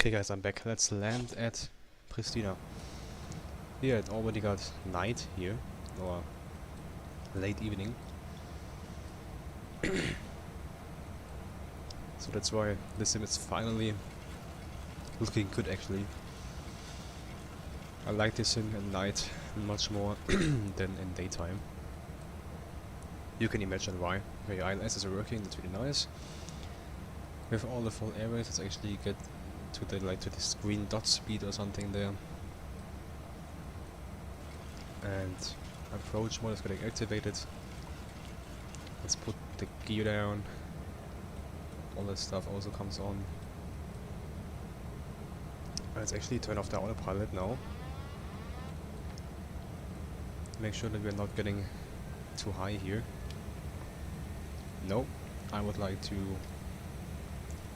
Okay guys, I'm back. Let's land at Pristina. Here it already got night here, or late evening. So that's why this sim is finally looking good actually. I like this sim at night much more than in daytime. You can imagine why. Okay, ILS is working, that's really nice. With all the full airways, let's actually get to the to this green dot speed or something there. And approach mode is getting activated. Let's put the gear down. All that stuff also comes on. Let's actually turn off the autopilot now. Make sure that we're not getting too high here. No, I would like to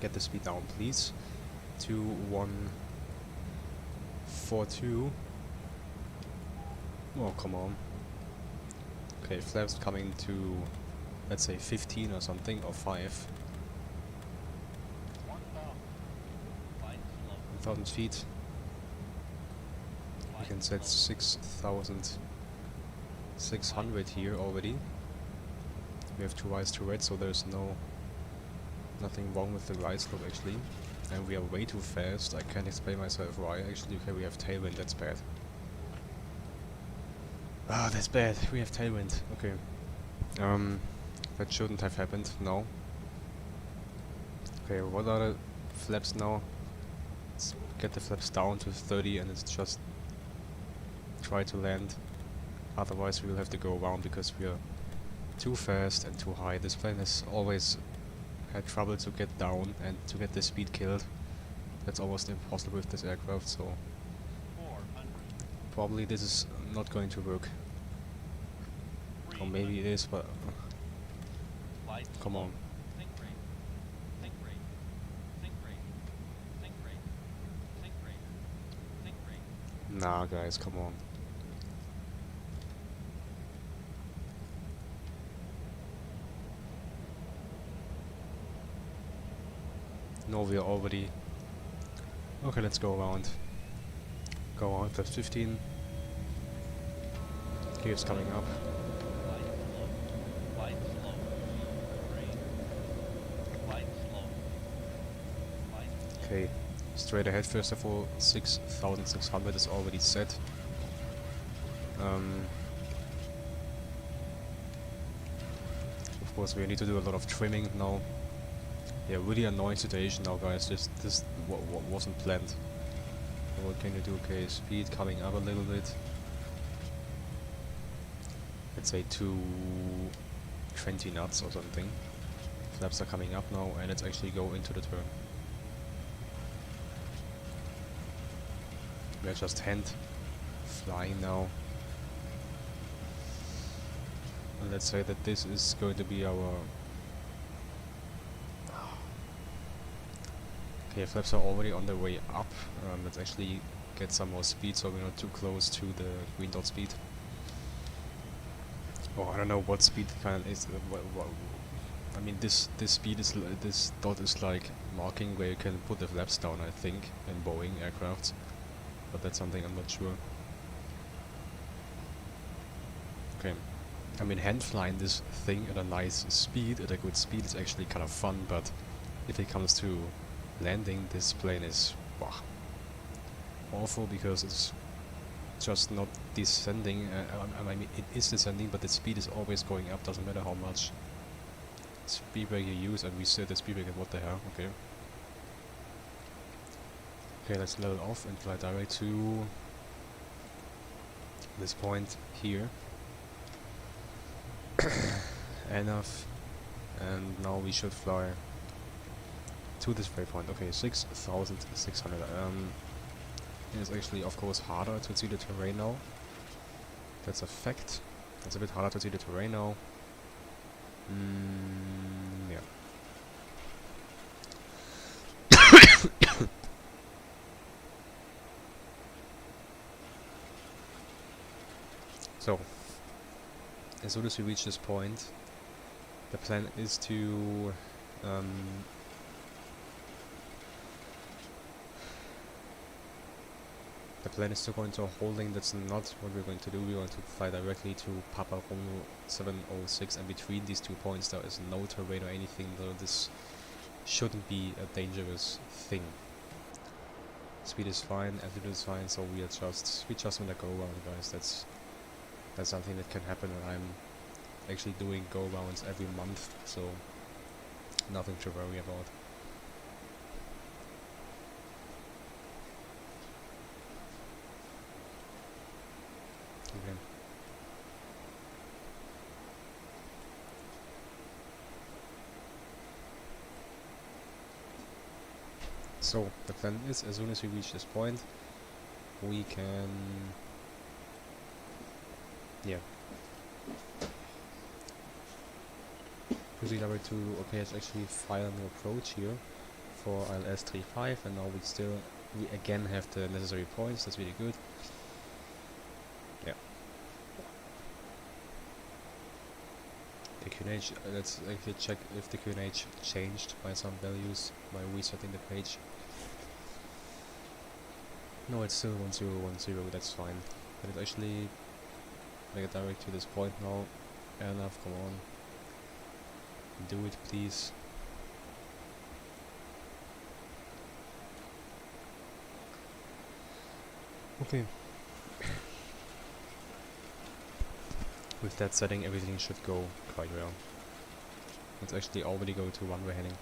get the speed down, please. 2142. Oh, come on. Okay, flaps coming to, let's say 15 or something, or 5. 1,000 feet. We can set 6,600 here already. We have 2 rights, 2 reds, so there's nothing wrong with the right slope actually. And we are way too fast. I can't explain myself why. Actually, okay, we have tailwind. That's bad. Ah, that's bad. We have tailwind. Okay. That shouldn't have happened. No. Okay, what are the flaps now? Let's get the flaps down to 30 and let's just try to land. Otherwise, we will have to go around because we are too fast and too high. This plane has always had trouble to get down and to get the speed killed. That's almost impossible with this aircraft, so probably this is not going to work. Or maybe it is, but come on. Nah, guys, come on. No, we are already... Okay, let's go around. Go on, plus 15. Gears coming up. Okay, straight ahead first of all, 6,600 is already set. Of course we need to do a lot of trimming now. Yeah, really annoying situation now, guys. This wasn't planned. What can you do? Okay, speed coming up a little bit. Let's say 220 knots or something. Flaps are coming up now, and let's actually go into the turn. We're just hand flying now. And let's say that this is going to be our... Okay, flaps are already on their way up. Let's actually get some more speed so we're not too close to the green dot speed. Oh, I don't know what speed kind of is. I mean, this speed is this dot is like marking where you can put the flaps down, I think, in Boeing aircrafts. But that's something I'm not sure. Okay, I mean, hand flying this thing at a nice speed, at a good speed, is actually kind of fun. But if it comes to landing, this plane is awful because it's just not descending. I mean, it is descending, but the speed is always going up. Doesn't matter how much speed brake you use, and we set the speed brake at what the hell. Okay. Okay, let's level off and fly direct to this point here. Enough. And now we should fly to this waypoint. Okay, 6,600. It's actually, of course, harder to see the terrain now. That's a fact. It's a bit harder to see the terrain now. Yeah. So, as soon as we reach this point, the plan is to The plan is to go into a holding. That's not what we're going to do. We're going to fly directly to Papa Romeo 706, and between these 2 points there is no terrain or anything, though this shouldn't be a dangerous thing. Speed is fine, altitude is fine, so we just want to go around, guys. That's something that can happen, and I'm actually doing go rounds every month, so nothing to worry about. Okay. So the plan is, as soon as we reach this point, we can, proceed over to, okay, it's actually final approach here for ILS 35, and now we again have the necessary points. That's really good. Yeah. The QNH, let's actually check if the QNH changed by some values by resetting the page. No, it's still 1010, that's fine. But it actually make it direct to this point now. Enough, come on. Do it, please. Okay. With that setting, everything should go quite well. Let's actually already go to runway heading.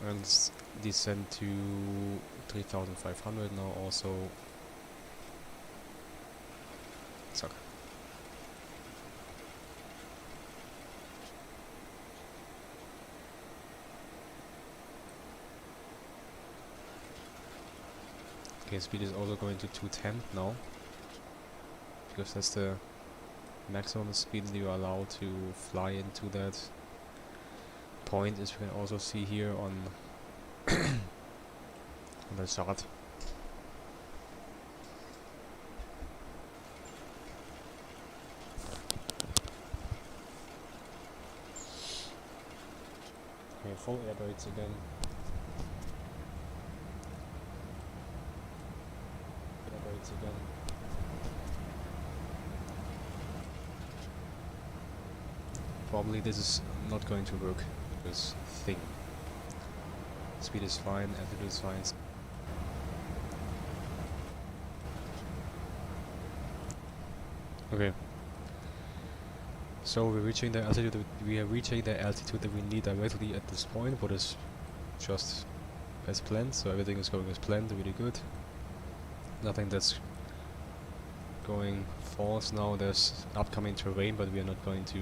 And descend to 3500 now also. Suck. Okay, speed is also going to 210 now, because that's the maximum speed that you are allowed to fly into that point, as we can also see here on, on the chart. Okay, full air brakes again. Air brakes again. Probably this is not going to work, this thing. Speed is fine, altitude is fine. Okay. So we're reaching the altitude. We are reaching the altitude that we need directly at this point, what is just as planned. So everything is going as planned, really good. Nothing that's going false now. There's upcoming terrain, but we are not going to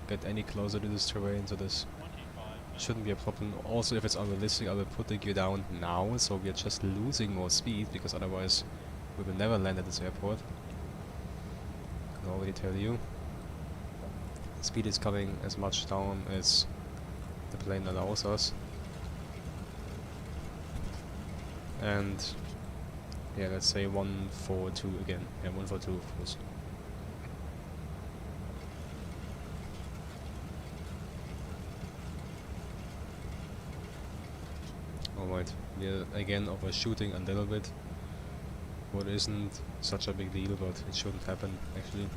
get any closer to this terrain, so this shouldn't be a problem. Also, if it's unrealistic, I will put the gear down now, so we are just losing more speed, because otherwise we will never land at this airport. I can already tell you. Speed is coming as much down as the plane allows us. And yeah, let's say 142 again. Yeah, 142 of course. Alright, we are again overshooting a little bit. What isn't such a big deal, but it shouldn't happen actually.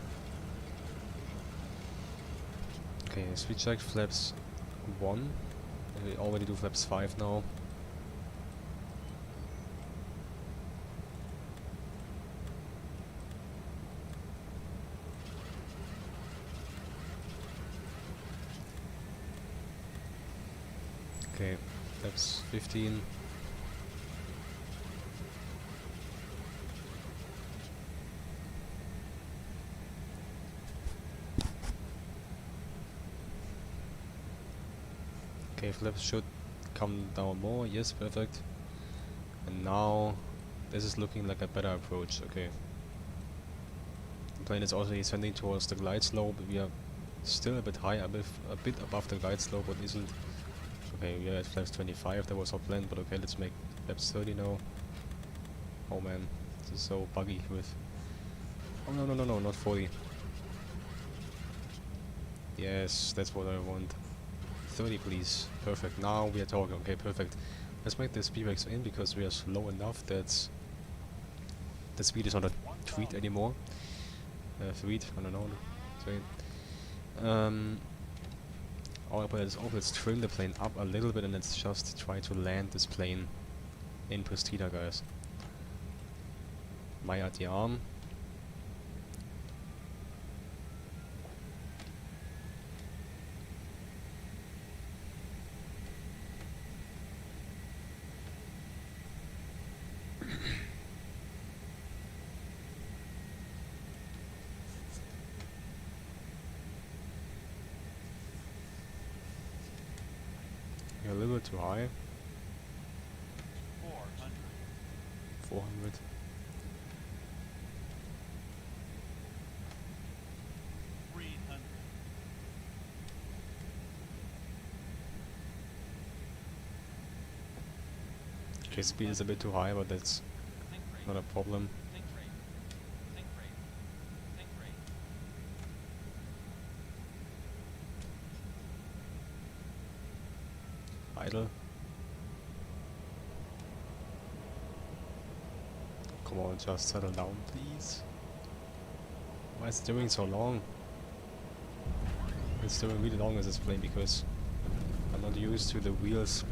Okay, speed check flaps 1. We already do flaps 5 now. Okay, flaps 15. Okay, flaps should come down more, yes, perfect. And now, this is looking like a better approach, okay. The plane is also descending towards the glide slope. We are still a bit high, a bit above the glide slope, but isn't... Okay, we are at flaps 25, that was our plan, but okay, let's make flaps 30 now. Oh man, this is so buggy with... Oh no, not 40. Yes, that's what I want. 30 please. Perfect. Now we are talking. Okay, perfect. Let's make the speed brakes in because we are slow enough that the speed is not a tweet anymore. Tweet, I don't know. Let's trim the plane up a little bit and let's just try to land this plane in Pristina, guys. Mai at the arm. You're a little bit too high. 400. Okay, speed is a bit too high, but that's not a problem. Idle. Come on, just settle down, please. Why is it doing so long? It's doing really long as this plane because I'm not used to the wheels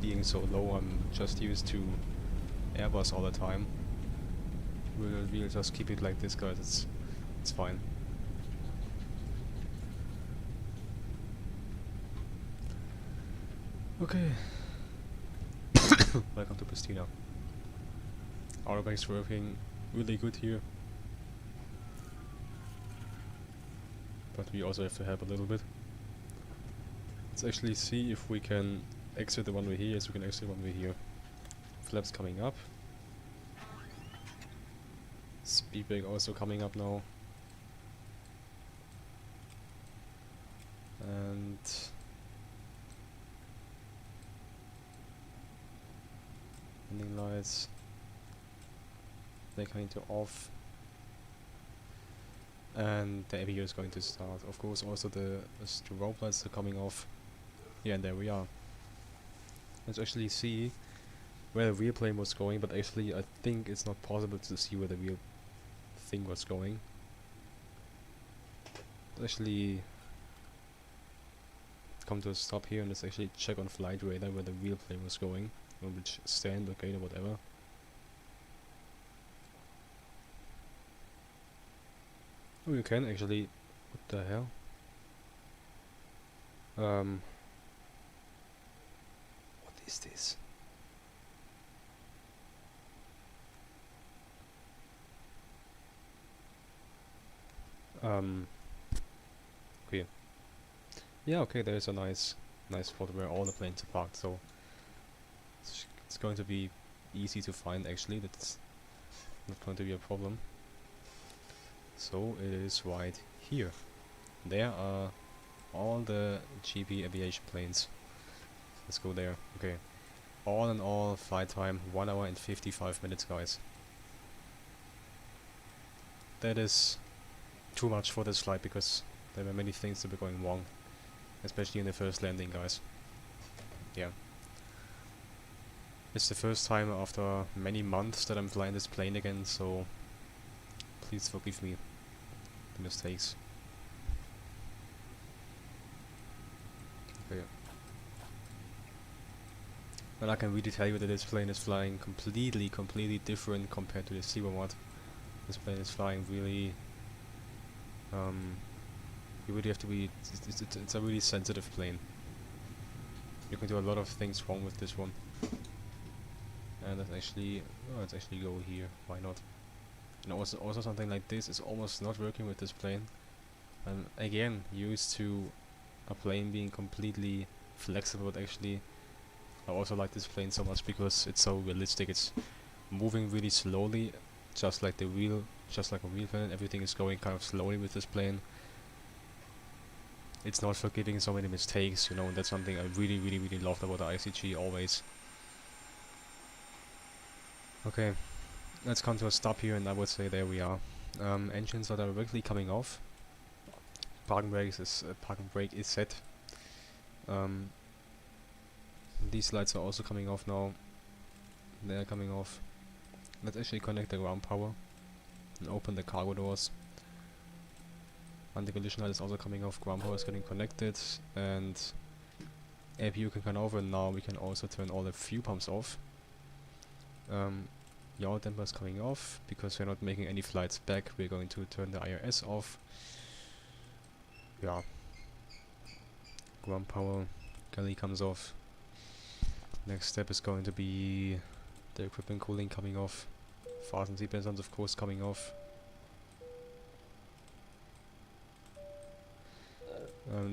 being so low. I'm just used to Airbus all the time. We'll just keep it like this, guys. It's fine. Okay. Welcome to Pristina. Our bike's working really good here. But we also have to help a little bit. Let's actually see if we can exit the one way here. Yes, we can exit the one way here. Flaps coming up. Speed brake also coming up now. And landing lights. They're going to off. And the AVO is going to start. Of course also the strobe lights are coming off. Yeah, and there we are. Let's actually see where the real plane was going, but actually I think it's not possible to see where the real thing was going. Let's actually come to a stop here and let's actually check on flight radar where the real plane was going, on which stand, locator, whatever. Oh, you can actually. What the hell? What is this? Okay. Yeah, okay, there's a nice spot where all the planes are parked, so it's going to be easy to find actually. That's not going to be a problem. So it is right here. There are all the GP-Aviation planes. Let's go there. Okay. All in all, flight time 1 hour and 55 minutes, guys. That is too much for this flight because there were many things that were going wrong, especially in the first landing, guys. Yeah. It's the first time after many months that I'm flying this plane again, so please forgive me the mistakes. Okay. And I can really tell you that this plane is flying completely different compared to the ZIBO mod. This plane is flying really, you really have to be, it's a really sensitive plane. You can do a lot of things wrong with this one. And let's actually go here, why not? And also something like this is almost not working with this plane. I'm again used to a plane being completely flexible, but actually I also like this plane so much because it's so realistic. It's moving really slowly, just like a real plane. Everything is going kind of slowly with this plane. It's not forgiving so many mistakes, you know, and that's something I really loved about the IXEG always. Okay. Let's come to a stop here, and I would say there we are. Engines are directly coming off. Parking brake is set. These lights are also coming off now. They are coming off. Let's actually connect the ground power and open the cargo doors. Anti-collision light is also coming off, ground power is getting connected, and APU can come over, and now we can also turn all the fuel pumps off. Yaw damper is coming off, because we're not making any flights back, we're going to turn the IRS off. Yeah. Ground power, galley comes off. Next step is going to be the equipment cooling coming off. Fasten seatbelts on, of course, coming off.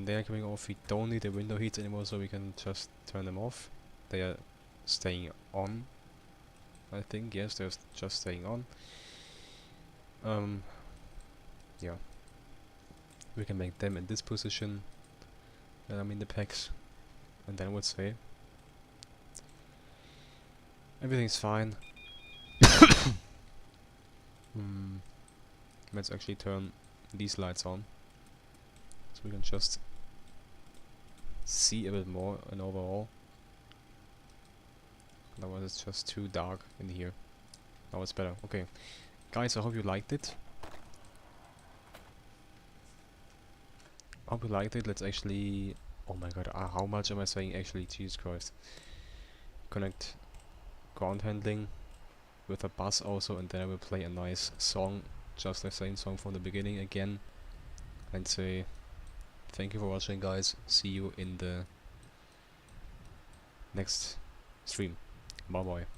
They are coming off. We don't need the window heats anymore, so we can just turn them off. They are staying on, I think. Yes, they're just staying on. Yeah. We can make them in this position. I mean the packs. And then I would say everything's fine. Let's actually turn these lights on, so we can just see a bit more and overall. Otherwise it's just too dark in here. Now it's better. Okay, guys, I hope you liked it. Let's actually... oh my god, how much am I saying actually? Jesus Christ. Connect ground handling with a bus also, and then I will play a nice song, just the same song from the beginning again, and say thank you for watching, guys. See you in the next stream. Bye bye.